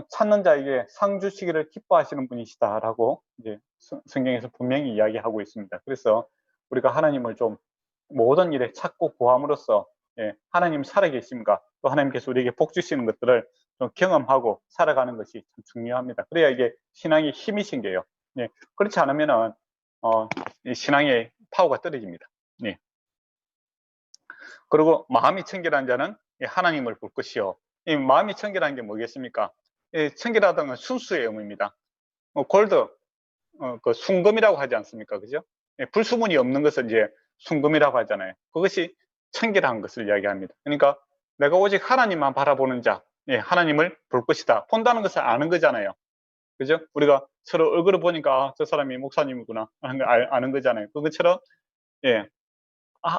찾는 자에게 상 주시기를 기뻐하시는 분이시다라고 이제 성경에서 분명히 이야기하고 있습니다. 그래서 우리가 하나님을 좀 모든 일에 찾고 구함으로써 하나님 살아계심과 또 하나님께서 우리에게 복 주시는 것들을 좀 경험하고 살아가는 것이 참 중요합니다. 그래야 이게 신앙에 힘이 생겨요. 그렇지 않으면은 신앙의 파워가 떨어집니다. 그리고 마음이 청결한 자는 하나님을 볼 것이요. 이 마음이 청결한 게 뭐겠습니까? 청결하다는 건 순수의 의미입니다. 골드, 그 순금이라고 하지 않습니까? 그죠? 불수문이 없는 것을 이제 순금이라고 하잖아요. 그것이 청결한 것을 이야기합니다. 그러니까 내가 오직 하나님만 바라보는 자, 하나님을 볼 것이다. 본다는 것을 아는 거잖아요. 그죠? 우리가 서로 얼굴을 보니까 저 사람이 목사님이구나 하는 걸 아는 거잖아요. 그것처럼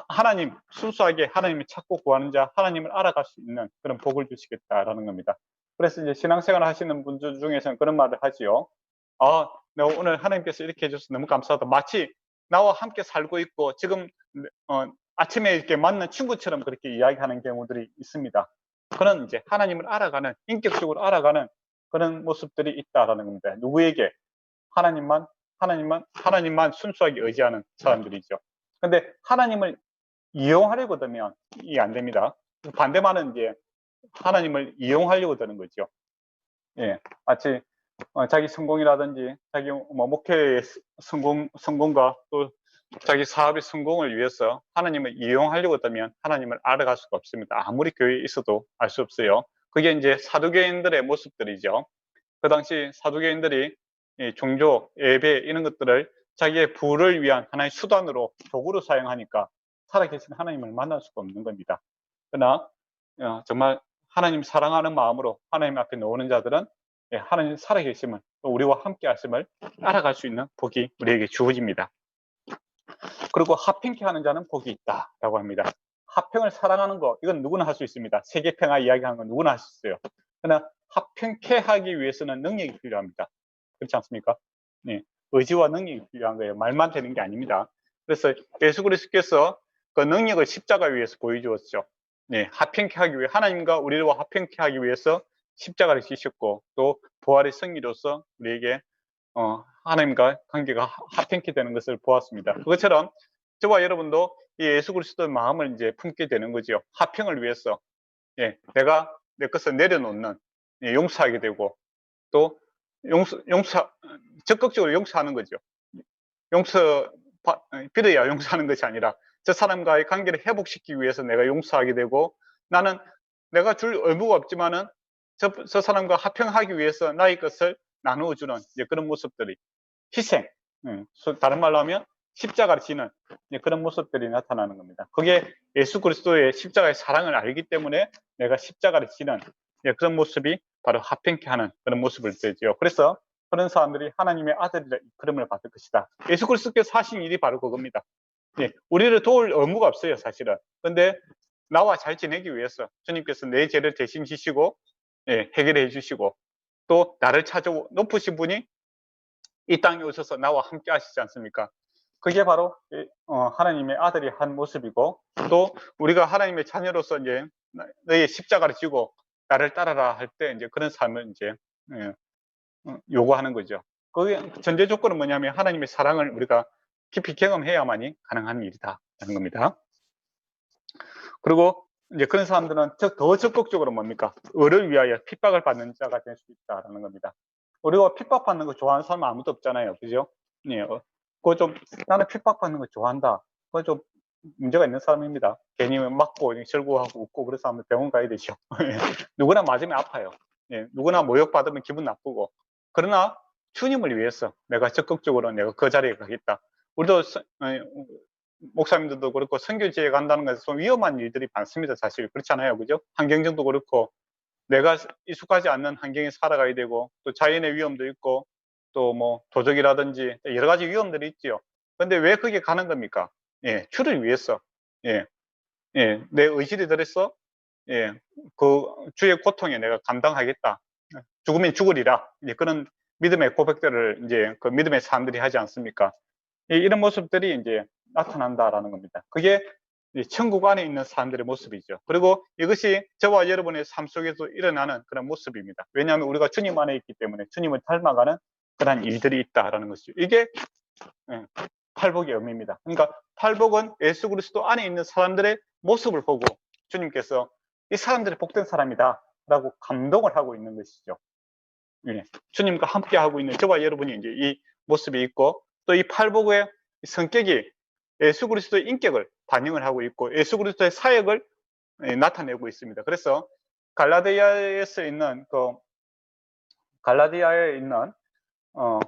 하나님, 순수하게 하나님을 찾고 구하는 자, 하나님을 알아갈 수 있는 그런 복을 주시겠다라는 겁니다. 그래서 이제 신앙생활 하시는 분들 중에서는 그런 말을 하지요. 내가 오늘 하나님께서 이렇게 해줘서 너무 감사하다. 마치 나와 함께 살고 있고 지금 아침에 이렇게 만난 친구처럼 그렇게 이야기하는 경우들이 있습니다. 그런 이제 하나님을 알아가는, 인격적으로 알아가는 그런 모습들이 있다라는 겁니다. 누구에게? 하나님만 순수하게 의지하는 사람들이죠. 근데 하나님을 이용하려고 들면 이게 안 됩니다. 반대말은 이제 하나님을 이용하려고 드는 거죠. 마치 자기 성공이라든지 자기 목회의 성공과 또 자기 사업의 성공을 위해서 하나님을 이용하려고 들면 하나님을 알아갈 수가 없습니다. 아무리 교회에 있어도 알 수 없어요. 그게 이제 사두개인들의 모습들이죠. 그 당시 사두개인들이 종교, 예배 이런 것들을 자기의 부를 위한 하나의 수단으로 도구로 사용하니까 살아계신 하나님을 만날 수가 없는 겁니다. 그러나 정말 하나님 사랑하는 마음으로 하나님 앞에 나오는 자들은 하나님 살아계심을 또 우리와 함께 하심을 알아갈 수 있는 복이 우리에게 주어집니다. 그리고 합행케 하는 자는 복이 있다라고 합니다. 화평을 사랑하는 거, 이건 누구나 할 수 있습니다. 세계평화 이야기하는 건 누구나 할 수 있어요. 그러나 화평케 하기 위해서는 능력이 필요합니다. 그렇지 않습니까? 네, 의지와 능력이 필요한 거예요. 말만 되는 게 아닙니다. 그래서 예수 그리스도께서 그 능력을 십자가 위에서 보여주었죠. 네, 화평케 하기 위해, 하나님과 우리와 화평케 하기 위해서 십자가를 지셨고, 또 부활의 승리로서 우리에게 하나님과 관계가 화평케 되는 것을 보았습니다. 그것처럼 저와 여러분도 이 예수 그리스도의 마음을 이제 품게 되는 거죠. 화평을 위해서, 예, 내가 내 것을 내려놓는, 예, 용서하게 되고, 또 적극적으로 용서하는 거죠. 빌어야 용서하는 것이 아니라 저 사람과의 관계를 회복시키기 위해서 내가 용서하게 되고, 나는 내가 줄 의무가 없지만은 저 사람과 화평하기 위해서 나의 것을 나누어주는 그런 모습들이, 희생, 다른 말로 하면 십자가를 지는 그런 모습들이 나타나는 겁니다. 그게 예수 그리스도의 십자가의 사랑을 알기 때문에 내가 십자가를 지는 그런 모습이 바로 화평케 하는 그런 모습을 되죠. 그래서 그런 사람들이 하나님의 아들이라 이름을 받을 것이다. 예수 그리스도께서 하신 일이 바로 그겁니다. 우리를 도울 의무가 없어요, 사실은. 근데 나와 잘 지내기 위해서 주님께서 내 죄를 대신 지시고, 해결해 주시고, 또 나를 찾아 높으신 분이 이 땅에 오셔서 나와 함께 하시지 않습니까? 그게 바로 하나님의 아들이 한 모습이고, 또 우리가 하나님의 자녀로서 이제 너의 십자가를 지고 나를 따라라 할 때 이제 그런 삶을 이제 요구하는 거죠. 그게 전제 조건은 뭐냐면 하나님의 사랑을 우리가 깊이 경험해야만이 가능한 일이다라는 겁니다. 그리고 이제 그런 사람들은 더 적극적으로 뭡니까? 의를 위하여 핍박을 받는 자가 될 수 있다라는 겁니다. 우리가 핍박받는 거 좋아하는 사람은 아무도 없잖아요. 그죠? 예, 그거 좀, 나는 핍박받는 거 좋아한다. 그거 좀 문제가 있는 사람입니다. 괜히 맞고, 절구하고 웃고, 그래서 한번 병원 가야 되죠. 누구나 맞으면 아파요. 예, 누구나 모욕받으면 기분 나쁘고. 그러나 주님을 위해서 내가 적극적으로 내가 그 자리에 가겠다. 우리도 목사님들도 그렇고 선교지에 간다는 것은 좀 위험한 일들이 많습니다. 사실 그렇잖아요. 그죠? 환경정도 그렇고 내가 익숙하지 않는 환경에 살아가야 되고, 또 자연의 위험도 있고, 또 뭐 도적이라든지 여러 가지 위험들이 있지요. 근데 왜 거기에 가는 겁니까? 예, 주를 위해서. 예, 예, 내 의지를 들여서, 예, 그 주의 고통에 내가 감당하겠다. 죽으면 죽으리라. 이제 그런 믿음의 고백들을 이제 그 믿음의 사람들이 하지 않습니까? 이런 모습들이 이제 나타난다라는 겁니다. 그게 천국 안에 있는 사람들의 모습이죠. 그리고 이것이 저와 여러분의 삶 속에서 일어나는 그런 모습입니다. 왜냐하면 우리가 주님 안에 있기 때문에 주님을 닮아가는 그런 일들이 있다라는 것이죠. 이게 팔복의 의미입니다. 그러니까 팔복은 예수 그리스도 안에 있는 사람들의 모습을 보고 주님께서 이 사람들이 복된 사람이다 라고 감동을 하고 있는 것이죠. 주님과 함께 하고 있는 저와 여러분이 이제 이 모습이 있고, 또 이 팔복의 성격이 예수 그리스도의 인격을 반영을 하고 있고 예수 그리스도의 사역을 나타내고 있습니다. 그래서 갈라디아에 있는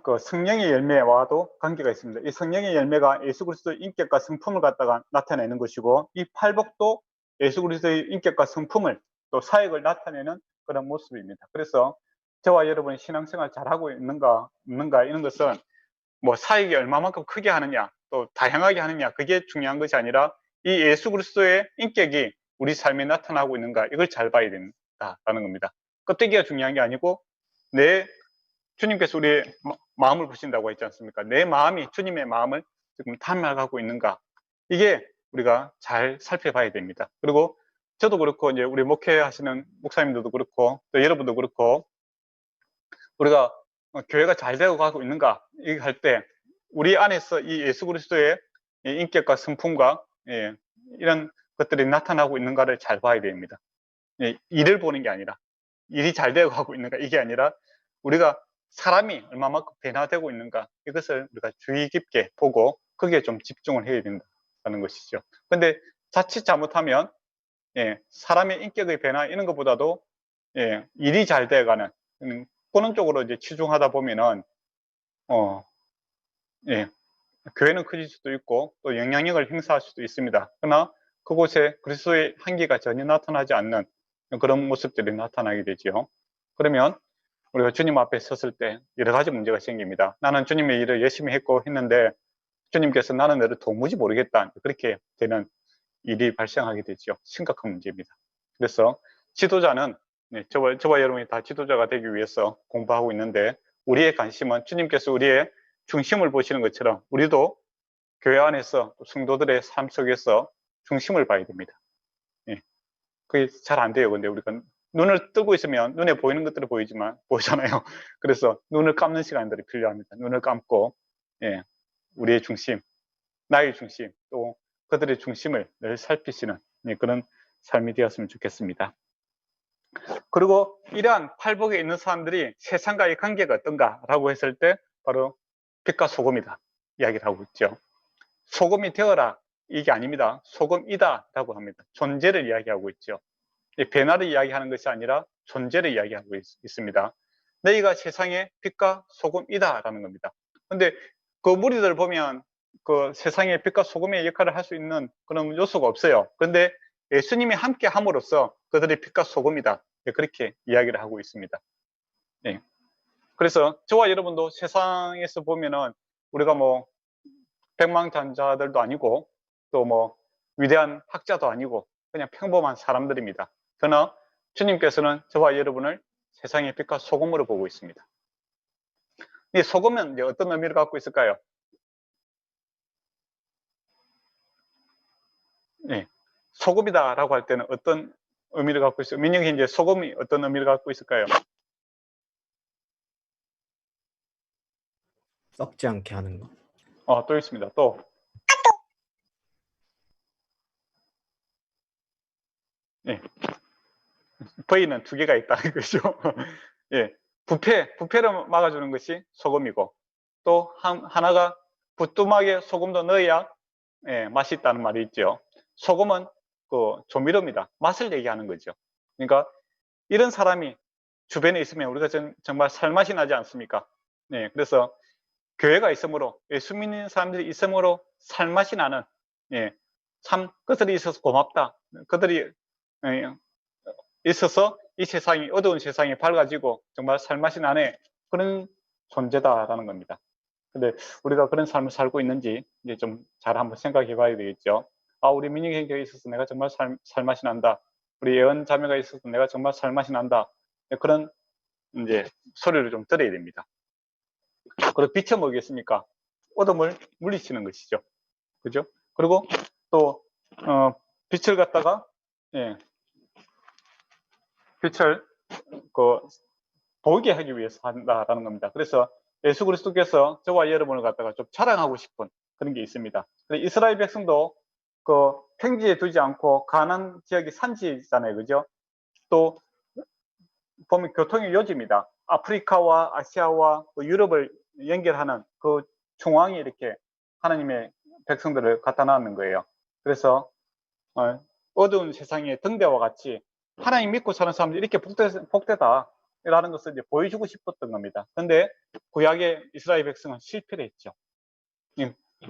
그 성령의 열매와도 관계가 있습니다. 이 성령의 열매가 예수 그리스도의 인격과 성품을 갖다가 나타내는 것이고, 이 팔복도 예수 그리스도의 인격과 성품을 또 사역을 나타내는 그런 모습입니다. 그래서 저와 여러분이 신앙생활 잘하고 있는가 없는가 이런 것은 뭐 사역이 얼마만큼 크게 하느냐 또 다양하게 하느냐 그게 중요한 것이 아니라 이 예수 그리스도의 인격이 우리 삶에 나타나고 있는가 이걸 잘 봐야 된다라는 겁니다. 껍데기가 중요한 게 아니고 주님께서 우리의 마음을 보신다고 했지 않습니까? 내 마음이 주님의 마음을 지금 닮아가고 있는가 이게 우리가 잘 살펴봐야 됩니다. 그리고 저도 그렇고 이제 우리 목회하시는 목사님들도 그렇고 또 여러분도 그렇고 우리가 교회가 잘 되어 가고 있는가 이거 할 때 우리 안에서 이 예수 그리스도의 인격과 성품과 이런 것들이 나타나고 있는가를 잘 봐야 됩니다. 일을 보는 게 아니라 일이 잘 되어 가고 있는가 이게 아니라 우리가 사람이 얼마만큼 변화되고 있는가 이것을 우리가 주의 깊게 보고 거기에 좀 집중을 해야 된다는 것이죠. 근데 자칫 잘못하면 사람의 인격의 변화 이런 것보다도 일이 잘 되어가는 그런 쪽으로 이제 치중하다 보면은 교회는 커질 수도 있고 또 영향력을 행사할 수도 있습니다. 그러나 그곳에 그리스도의 향기가 전혀 나타나지 않는 그런 모습들이 나타나게 되죠. 그러면 우리가 주님 앞에 섰을 때 여러 가지 문제가 생깁니다. 나는 주님의 일을 열심히 했고 했는데 주님께서 나는 너를 도무지 모르겠다 그렇게 되는 일이 발생하게 되죠. 심각한 문제입니다. 그래서 지도자는 저와 여러분이 다 지도자가 되기 위해서 공부하고 있는데 우리의 관심은 주님께서 우리의 중심을 보시는 것처럼 우리도 교회 안에서 성도들의 삶 속에서 중심을 봐야 됩니다. 그게 잘 안 돼요. 근데 우리가 눈을 뜨고 있으면 눈에 보이는 것들이 보이잖아요. 그래서 눈을 감는 시간들이 필요합니다. 눈을 감고 우리의 중심, 나의 중심, 또 그들의 중심을 늘 살피시는 그런 삶이 되었으면 좋겠습니다. 그리고 이러한 팔복에 있는 사람들이 세상과의 관계가 어떤가라고 했을 때 바로 빛과 소금이다 이야기를 하고 있죠. 소금이 되어라 이게 아닙니다. 소금이다 라고 합니다. 존재를 이야기하고 있죠. 변화를 이야기하는 것이 아니라 존재를 이야기하고 있습니다. 너희가 세상의 빛과 소금이다 라는 겁니다. 근데 그 무리들 보면 그 세상의 빛과 소금의 역할을 할 수 있는 그런 요소가 없어요. 그런데 예수님이 함께 함으로써 그들의 빛과 소금이다 그렇게 이야기를 하고 있습니다. 그래서 저와 여러분도 세상에서 보면은 우리가 뭐 백망장자들도 아니고 또 뭐 위대한 학자도 아니고 그냥 평범한 사람들입니다. 그러나 주님께서는 저와 여러분을 세상의 빛과 소금으로 보고 있습니다. 이 소금은 이제 어떤 의미를 갖고 있을까요? 소금이다라고 할 때는 어떤 의미를 갖고 있어요? 민영이 이제 소금이 어떤 의미를 갖고 있을까요? 썩지 않게 하는 거. 또 있습니다. 또. V는 두 개가 있다는 거죠. 부패를 막아주는 것이 소금이고 또 하나가 부뚜막에 소금도 넣어야 맛이 있다는 말이 있죠. 소금은 그 조미료입니다. 맛을 얘기하는 거죠. 그러니까 이런 사람이 주변에 있으면 우리가 정말 살맛이 나지 않습니까? 그래서 교회가 있으므로 예수 믿는 사람들이 있으므로 살맛이 나는 참 그들이 있어서 고맙다. 그들이 있어서 이 세상이 어두운 세상이 밝아지고 정말 살맛이 나네 그런 존재다라는 겁니다. 근데 우리가 그런 삶을 살고 있는지 이제 좀 잘 한번 생각해 봐야 되겠죠. 우리 민영교회에 있어서 내가 정말 살맛이 난다. 우리 예언 자매가 있어서 내가 정말 살맛이 난다. 그런 이제 소리를 좀 들어야 됩니다. 그리고 빛이 뭐겠습니까? 어둠을 물리치는 것이죠. 그죠? 그리고 또 빛을 갖다가 빛을 보이게 하기 위해서 한다라는 겁니다. 그래서 예수 그리스도께서 저와 여러분을 갖다가 좀 자랑하고 싶은 그런 게 있습니다. 이스라엘 백성도 그 평지에 두지 않고 가나안 지역이 산지잖아요, 그죠? 또 보면 교통의 요지입니다. 아프리카와 아시아와 유럽을 연결하는 그 중앙에 이렇게 하나님의 백성들을 갖다 놨는 거예요. 그래서 어두운 세상의 등대와 같이 하나님 믿고 사는 사람들이 이렇게 복되다라는 것을 이제 보여주고 싶었던 겁니다. 근데 구약의 이스라엘 백성은 실패를 했죠.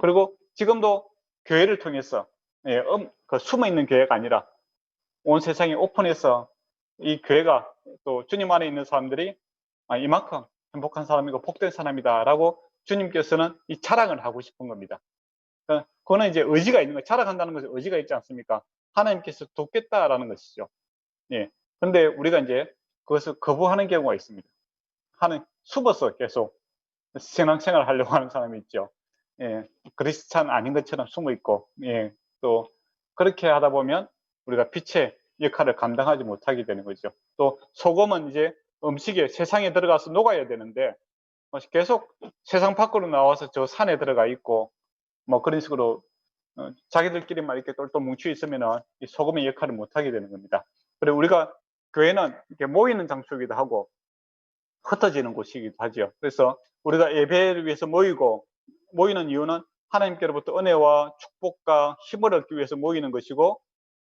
그리고 지금도 교회를 통해서 숨어있는 교회가 아니라 온 세상에 오픈해서 이 교회가 또 주님 안에 있는 사람들이 이만큼 행복한 사람이고 복된 사람이다 라고 주님께서는 이 자랑을 하고 싶은 겁니다. 그거는 이제 의지가 있는 거예요. 자랑한다는 것은 의지가 있지 않습니까? 하나님께서 돕겠다라는 것이죠. 근데 우리가 이제 그것을 거부하는 경우가 있습니다. 숨어서 계속 신앙생활을 하려고 하는 사람이 있죠. 크리스찬 아닌 것처럼 숨어 있고, 또 그렇게 하다 보면 우리가 빛의 역할을 감당하지 못하게 되는 거죠. 또 소금은 이제 음식에 세상에 들어가서 녹아야 되는데 계속 세상 밖으로 나와서 저 산에 들어가 있고 뭐 그런 식으로 자기들끼리만 이렇게 똘똘 뭉쳐 있으면은 이 소금의 역할을 못하게 되는 겁니다. 그리고 우리가 교회는 이렇게 모이는 장소이기도 하고 흩어지는 곳이기도 하죠. 그래서 우리가 예배를 위해서 모이는 이유는 하나님께로부터 은혜와 축복과 힘을 얻기 위해서 모이는 것이고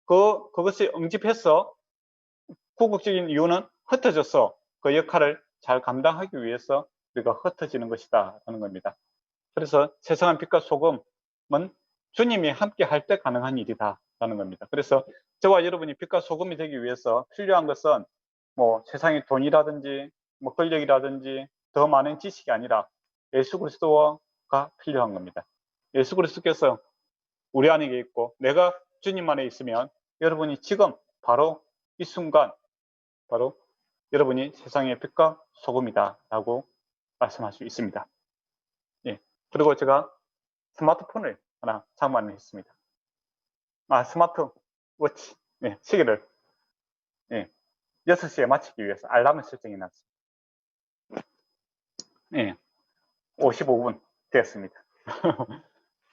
그것이 응집해서 궁극적인 이유는 흩어져서 그 역할을 잘 감당하기 위해서 우리가 흩어지는 것이다 라는 겁니다. 그래서 세상의 빛과 소금은 주님이 함께 할 때 가능한 일이다 라는 겁니다. 그래서 저와 여러분이 빛과 소금이 되기 위해서 필요한 것은 뭐 세상의 돈이라든지 뭐 권력이라든지 더 많은 지식이 아니라 예수 그리스도가 필요한 겁니다. 예수 그리스도께서 우리 안에 있고 내가 주님만에 있으면 여러분이 지금 바로 이 순간 바로 여러분이 세상의 빛과 소금이다 라고 말씀할 수 있습니다. 예. 그리고 제가 스마트폰을 하나 장만을 했습니다. 스마트워치, 예, 시계를 6시에 마치기 위해서 알람을 설정해 놨습니다. 예, 55분 되었습니다.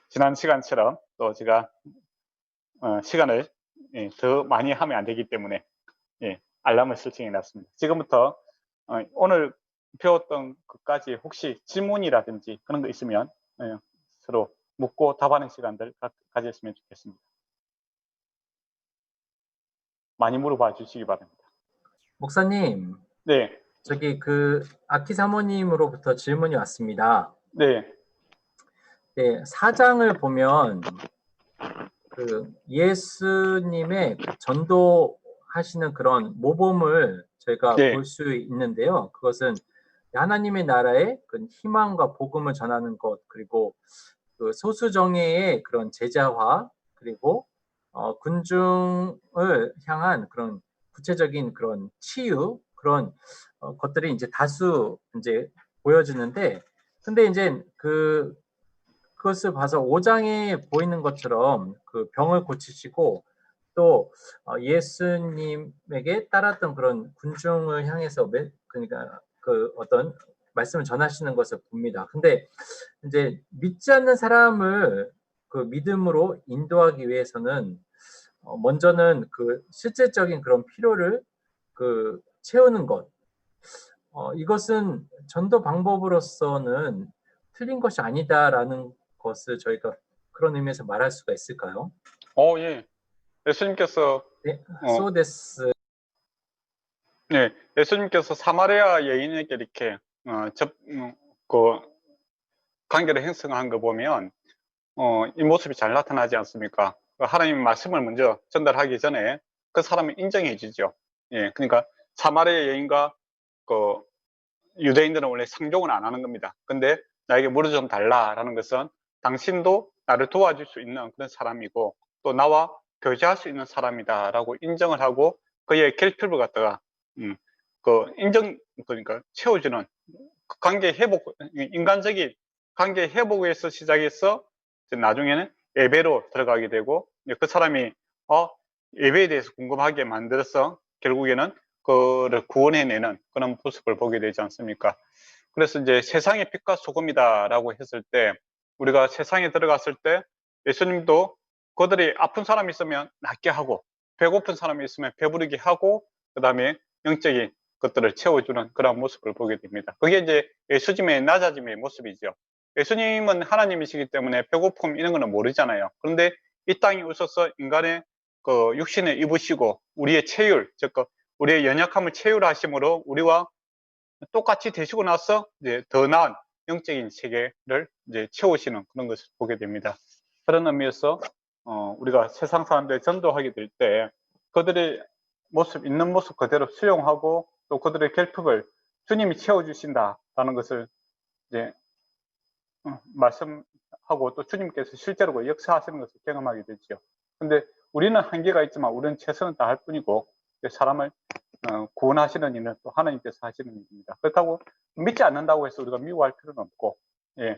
지난 시간처럼 또 제가 시간을 더 많이 하면 안 되기 때문에 알람을 설정해 놨습니다. 지금부터 오늘 배웠던 것까지 혹시 질문이라든지 그런 거 있으면 서로 묻고 답하는 시간들 가졌으면 좋겠습니다. 많이 물어봐 주시기 바랍니다. 목사님, 네, 저기 그 아키 사모님으로부터 질문이 왔습니다. 네, 네, 4장을 보면 그 예수님의 그 전도하시는 그런 모범을 저희가 네, 볼 수 있는데요. 그것은 하나님의 나라의 그 희망과 복음을 전하는 것, 그리고 그 소수정예의 그런 제자화, 그리고 군중을 향한 그런 구체적인 그런 치유, 그런 것들이 이제 다수 이제 보여주는데, 근데 이제 그것을 봐서 5장에 보이는 것처럼 그 병을 고치시고 또 예수님에게 따랐던 그런 군중을 향해서 그러니까 그 어떤 말씀을 전하시는 것을 봅니다. 근데 이제 믿지 않는 사람을 그 믿음으로 인도하기 위해서는 먼저는 그 실제적인 그런 필요를 그 채우는 것, 이것은 전도 방법으로서는 틀린 것이 아니다라는 것을 저희가 그런 의미에서 말할 수가 있을까요? 예. 예수님께서 네, 소데스. 네, 예수님께서 사마리아 여인에게 이렇게 그 관계를 형성한 거 보면 이 모습이 잘 나타나지 않습니까? 하나님 말씀을 먼저 전달하기 전에 그 사람을 인정해 주죠. 예, 그러니까 사마리아 여인과 그 유대인들은 원래 상종을 안 하는 겁니다. 근데 나에게 물을 좀 달라라는 것은 당신도 나를 도와줄 수 있는 그런 사람이고 또 나와 교제할 수 있는 사람이다라고 인정을 하고 그의 결핍을 갖다가 그러니까 채워주는 그 관계 회복, 인간적인 관계 회복에서 시작해서 나중에는 예배로 들어가게 되고 그 사람이 예배에 대해서 궁금하게 만들어서 결국에는 그를 구원해내는 그런 모습을 보게 되지 않습니까? 그래서 이제 세상의 빛과 소금이다라고 했을 때 우리가 세상에 들어갔을 때 예수님도 그들이 아픈 사람이 있으면 낫게 하고 배고픈 사람이 있으면 배부르게 하고 그 다음에 영적인 것들을 채워주는 그런 모습을 보게 됩니다. 그게 이제 예수님의 낮아짐의 모습이죠. 예수님은 하나님이시기 때문에 배고픔 이런 거는 모르잖아요. 그런데 이 땅에 오셔서 인간의 그 육신을 입으시고 우리의 체율, 즉 우리의 연약함을 체휼하심으로 우리와 똑같이 되시고 나서 이제 더 나은 영적인 세계를 이제 채우시는 그런 것을 보게 됩니다. 그런 의미에서 우리가 세상 사람들 전도하게 될 때 그들의 모습 있는 모습 그대로 수용하고 또 그들의 결핍을 주님이 채워주신다라는 것을 이제 말씀하고 또 주님께서 실제로 역사하시는 것을 경험하게 되죠. 근데 우리는 한계가 있지만 우리는 최선을 다할 뿐이고 사람을 구원하시는 일은 또 하나님께서 하시는 일입니다. 그렇다고 믿지 않는다고 해서 우리가 미워할 필요는 없고, 예,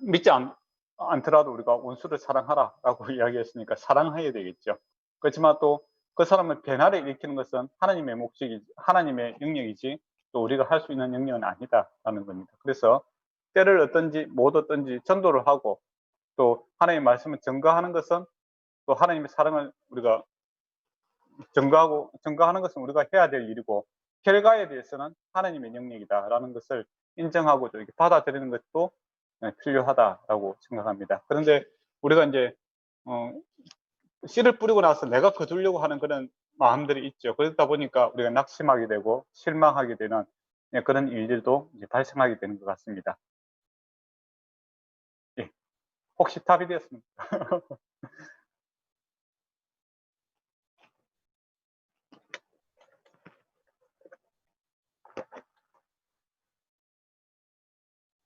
믿지 않더라도 우리가 원수를 사랑하라라고 이야기했으니까 사랑해야 되겠죠. 그렇지만 또 그 사람을 변화를 일으키는 것은 하나님의 몫이지, 하나님의 영역이지 또 우리가 할 수 있는 영역은 아니다라는 겁니다. 그래서 때를 얻든지 못 얻든지 전도를 하고 또 하나님의 말씀을 증거하는 것은 또 하나님의 사랑을 우리가 증거하는 것은 우리가 해야 될 일이고 결과에 대해서는 하나님의 영역이다라는 것을 인정하고 이렇게 받아들이는 것도 필요하다라고 생각합니다. 그런데 우리가 이제 씨를 뿌리고 나서 내가 거두려고 하는 그런 마음들이 있죠. 그러다 보니까 우리가 낙심하게 되고 실망하게 되는 그런 일들도 이제 발생하게 되는 것 같습니다. 예. 혹시 답이 되었습니까?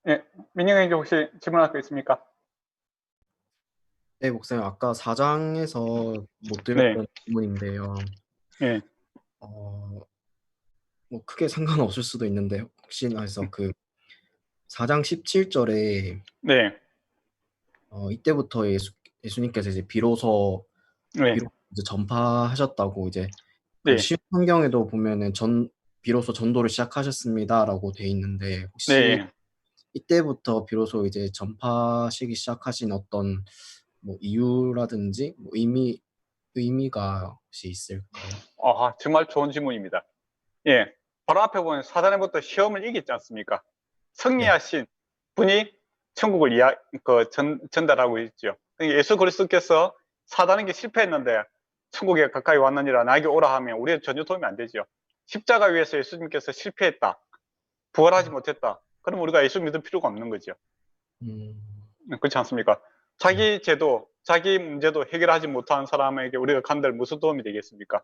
예, 민영에게 혹시 질문할 거 있습니까? 네, 목사님, 아까 4장에서 못 네, 드렸던 질문인데요. 예, 뭐 크게 상관없을 수도 있는데 혹시나 해서 그 4장 17절에 네, 이때부터 예수님께서 이제 비로소 네, 이제 전파하셨다고 이제 그 네, 시편 성경에도 보면은 비로소 전도를 시작하셨습니다라고 돼 있는데 혹시 네. 이때부터 비로소 이제 전파하시기 시작하신 어떤 뭐 이유라든지 뭐 의미가 혹시 있을까요? 정말 좋은 질문입니다. 예, 바로 앞에 보면 사단에부터 시험을 이겼지 않습니까? 네. 승리하신 분이 천국을 전달하고 있죠. 그러니까 예수 그리스도께서 사단에게 실패했는데 천국에 가까이 왔느니라 나에게 오라 하면 우리의 전혀 도움이 안 되죠. 십자가 위에서 예수님께서 실패했다, 부활하지 못했다. 그럼 우리가 예수 믿을 필요가 없는 거죠. 음, 그렇지 않습니까? 네. 자기 죄도, 자기 문제도 해결하지 못한 사람에게 우리가 간들 무슨 도움이 되겠습니까?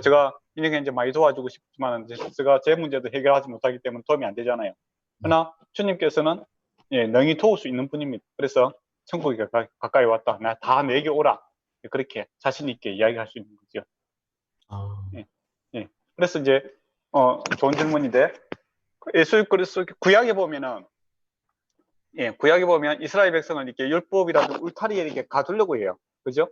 제가 인생에 이제 많이 도와주고 싶지만 제가 제 문제도 해결하지 못하기 때문에 도움이 안 되잖아요. 네. 그러나 주님께서는 능히 도울 수 있는 분입니다. 그래서 천국이 가까이 왔다. 나 다 내게 오라. 그렇게 자신 있게 이야기할 수 있는 거죠. 아, 예, 예. 그래서 이제 좋은 질문인데 예수 그리스도 구약에 보면은 구약에 보면 이스라엘 백성을 이렇게 율법이라든 울타리에 이렇게 가두려고 해요. 그죠?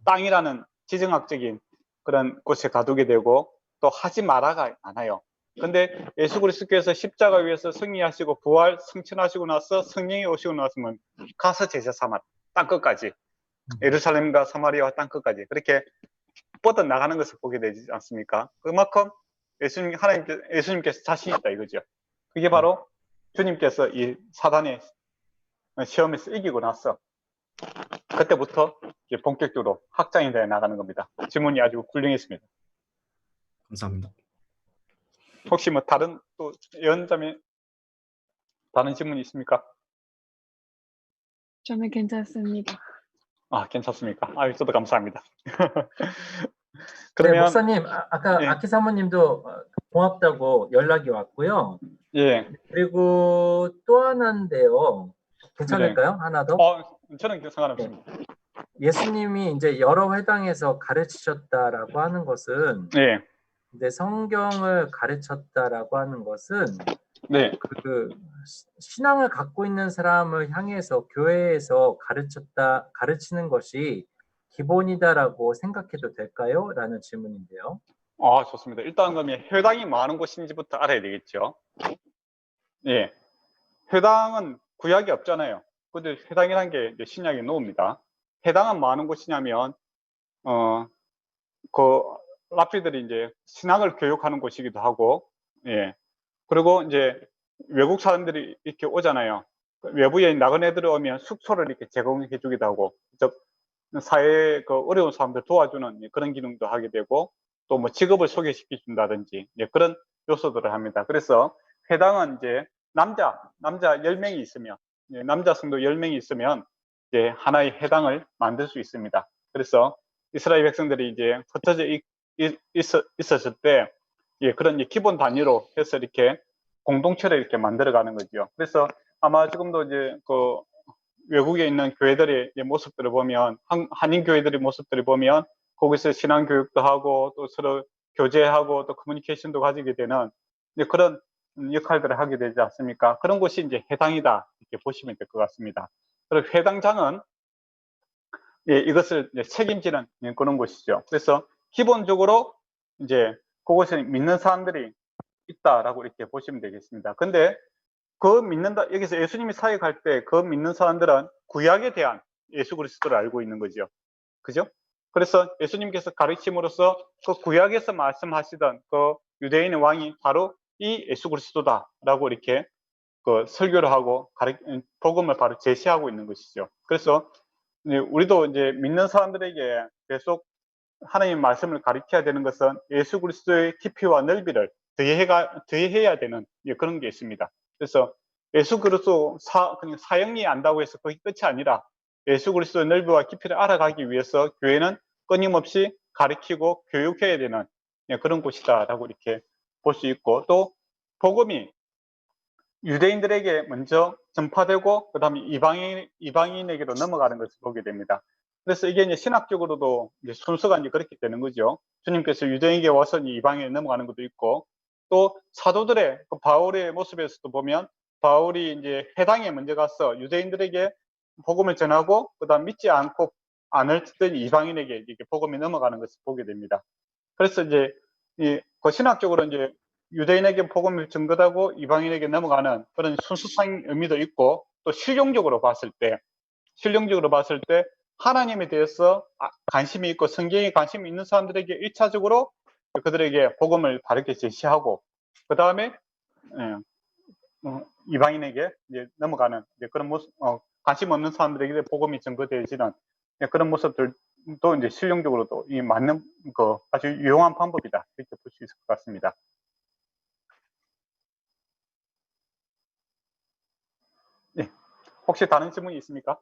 땅이라는 지정학적인 그런 곳에 가두게 되고 또 하지 말아가 않아요. 근데 예수 그리스도께서 십자가 위에서 승리하시고 부활 승천하시고 나서 성령이 오시고 나서는 가서 제자 삼아 땅 끝까지, 예루살렘과 사마리아와 땅 끝까지 그렇게 뻗어 나가는 것을 보게 되지 않습니까? 그만큼 예수님께서 자신 있다 이거죠. 그게 바로 주님께서 이 사단의 시험에서 이기고 나서 그때부터 이제 본격적으로 확장이 되어 나가는 겁니다. 질문이 아주 훌륭했습니다. 감사합니다. 혹시 뭐 다른 또 예언자면 다른 질문이 있습니까? 저는 괜찮습니다. 괜찮습니까? 저도 감사합니다. 네, 그러면 목사님, 아까 예, 아키 사모님도 고맙다고 연락이 왔고요. 예, 그리고 또 하나인데요. 네. 괜찮을까요? 하나 더? 저는 네. 상관없습니다. 예수님이 이제 여러 회당에서 가르치셨다라고 하는 것은, 네, 근데 성경을 가르쳤다라고 하는 것은 네. 신앙을 갖고 있는 사람을 향해서 교회에서 가르치는 것이 기본이다라고 생각해도 될까요? 라는 질문인데요. 좋습니다. 일단 그러면 회당이 많은 곳인지부터 알아야 되겠죠. 예, 회당은 구약이 없잖아요. 근데 회당이라는 게 이제 신약에 나옵니다. 회당은 많은 곳이냐면 그 라피들이 이제 신학을 교육하는 곳이기도 하고, 예. 그리고 이제 외국 사람들이 이렇게 오잖아요. 외부에 나그네들이 오면 숙소를 이렇게 제공해 주기도 하고, 즉 사회에 어려운 사람들 도와주는 그런 기능도 하게 되고, 또 뭐 직업을 소개시켜 준다든지 그런 요소들을 합니다. 그래서 회당은 이제 남자 10명이 있으면, 남자 성도 10명이 있으면 이제 하나의 회당을 만들 수 있습니다. 그래서 이스라엘 백성들이 이제 흩어져 있었을 때 그런 기본 단위로 해서 이렇게 공동체를 이렇게 만들어가는 거죠. 그래서 아마 지금도 이제 외국에 있는 교회들의 모습들을 보면, 한인 교회들의 모습들을 보면 거기서 신앙 교육도 하고 또 서로 교제하고 또 커뮤니케이션도 가지게 되는 그런 역할들을 하게 되지 않습니까? 그런 곳이 이제 회당이다 이렇게 보시면 될 것 같습니다. 그리고 회당장은 이것을 이제 책임지는 그런 곳이죠. 그래서 기본적으로 이제 그곳에 믿는 사람들이 있다라고 이렇게 보시면 되겠습니다. 근데 여기서 예수님이 사역할 때 그 믿는 사람들은 구약에 대한 예수 그리스도를 알고 있는 거죠. 그죠? 그래서 예수님께서 가르침으로써 그 구약에서 말씀하시던 그 유대인의 왕이 바로 이 예수 그리스도다라고 이렇게 설교를 하고 복음을 바로 제시하고 있는 것이죠. 그래서 우리도 이제 믿는 사람들에게 계속 하나님 말씀을 가르쳐야 되는 것은 예수 그리스도의 깊이와 넓이를 더해야 되는 그런 게 있습니다. 그래서 예수 그리스도 그냥 사형리 안다고 해서 그게 끝이 아니라 예수 그리스도의 넓이와 깊이를 알아가기 위해서 교회는 끊임없이 가르치고 교육해야 되는 그런 곳이다라고 이렇게 볼 수 있고, 또 복음이 유대인들에게 먼저 전파되고 그다음에 이방인에게도 넘어가는 것을 보게 됩니다. 그래서 이게 이제 신학적으로도 이제 순서가 이제 그렇게 되는 거죠. 주님께서 유대인에게 와서 이방인에 넘어가는 것도 있고, 또 사도들의 그 바울의 모습에서도 보면 바울이 이제 회당에 먼저 가서 유대인들에게 복음을 전하고 그다음 믿지 않고 안을 듣던 이방인에게 이렇게 복음이 넘어가는 것을 보게 됩니다. 그래서 이제 그 신학적으로 이제 유대인에게 복음을 전거하고 이방인에게 넘어가는 그런 순수상 의미도 있고, 또 실용적으로 봤을 때 하나님에 대해서 관심이 있고 성경에 관심이 있는 사람들에게 1차적으로 그들에게 복음을 바르게 제시하고, 그 다음에 이방인에게 이제 넘어가는 이제 그런 모습, 관심 없는 사람들에게 복음이 전거되어지는 그런 모습들도 이제 실용적으로도 이 맞는 거 아주 유용한 방법이다, 이렇게 볼 수 있을 것 같습니다. 네. 혹시 다른 질문이 있습니까?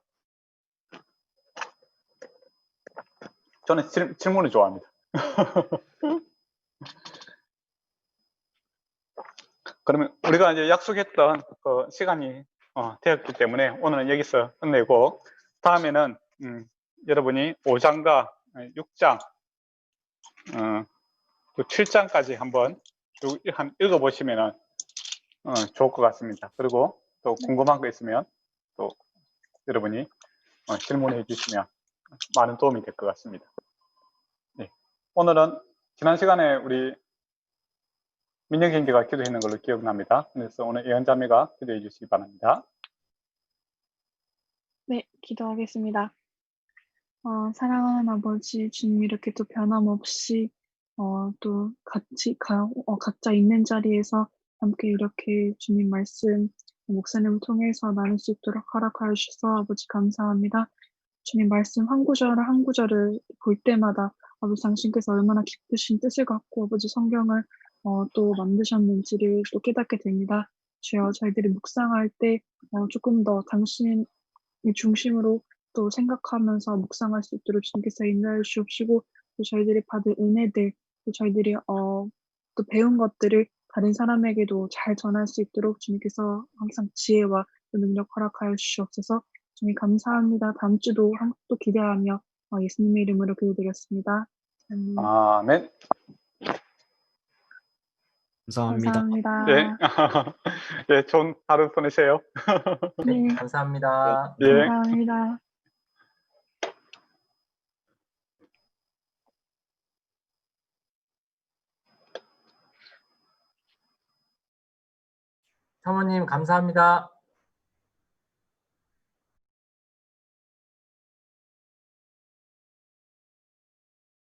저는 질문을 좋아합니다. 그러면 우리가 이제 약속했던 그 시간이 되었기 때문에 오늘은 여기서 끝내고, 다음에는 여러분이 5장과 6장, 또 7장까지 한번 읽어보시면 좋을 것 같습니다. 그리고 또 궁금한 거 있으면 또 여러분이 질문해 주시면 많은 도움이 될 것 같습니다. 네. 오늘은 지난 시간에 우리 민혁이 형제가 기도했는 걸로 기억납니다. 그래서 오늘 예언자매가 기도해 주시기 바랍니다. 네, 기도하겠습니다. 사랑하는 아버지, 주님 이렇게 또 변함없이 또 같이 각자 있는 자리에서 함께 이렇게 주님 말씀 목사님을 통해서 나눌 수 있도록 허락하여 주셔서 아버지 감사합니다. 주님 말씀 한 구절 한 구절을 볼 때마다 아버지 당신께서 얼마나 기쁘신 뜻을 갖고 아버지 성경을 또 만드셨는지를 또 깨닫게 됩니다. 주여, 저희들이 묵상할 때 조금 더 당신의 중심으로 또 생각하면서 묵상할 수 있도록 주님께서 인도하여 주옵시고, 또 저희들이 받은 은혜들, 또 저희들이 또 배운 것들을 다른 사람에게도 잘 전할 수 있도록 주님께서 항상 지혜와 또 능력 허락하여 주시옵소서. 주님 감사합니다. 다음 주도 또 기대하며 예수님의 이름으로 기도드렸습니다. 아멘. 감사합니다. 감사합니다. 네. 네, 좋은 하루 보내세요. 네, 감사합니다. 예. 감사합니다. 사모님 감사합니다.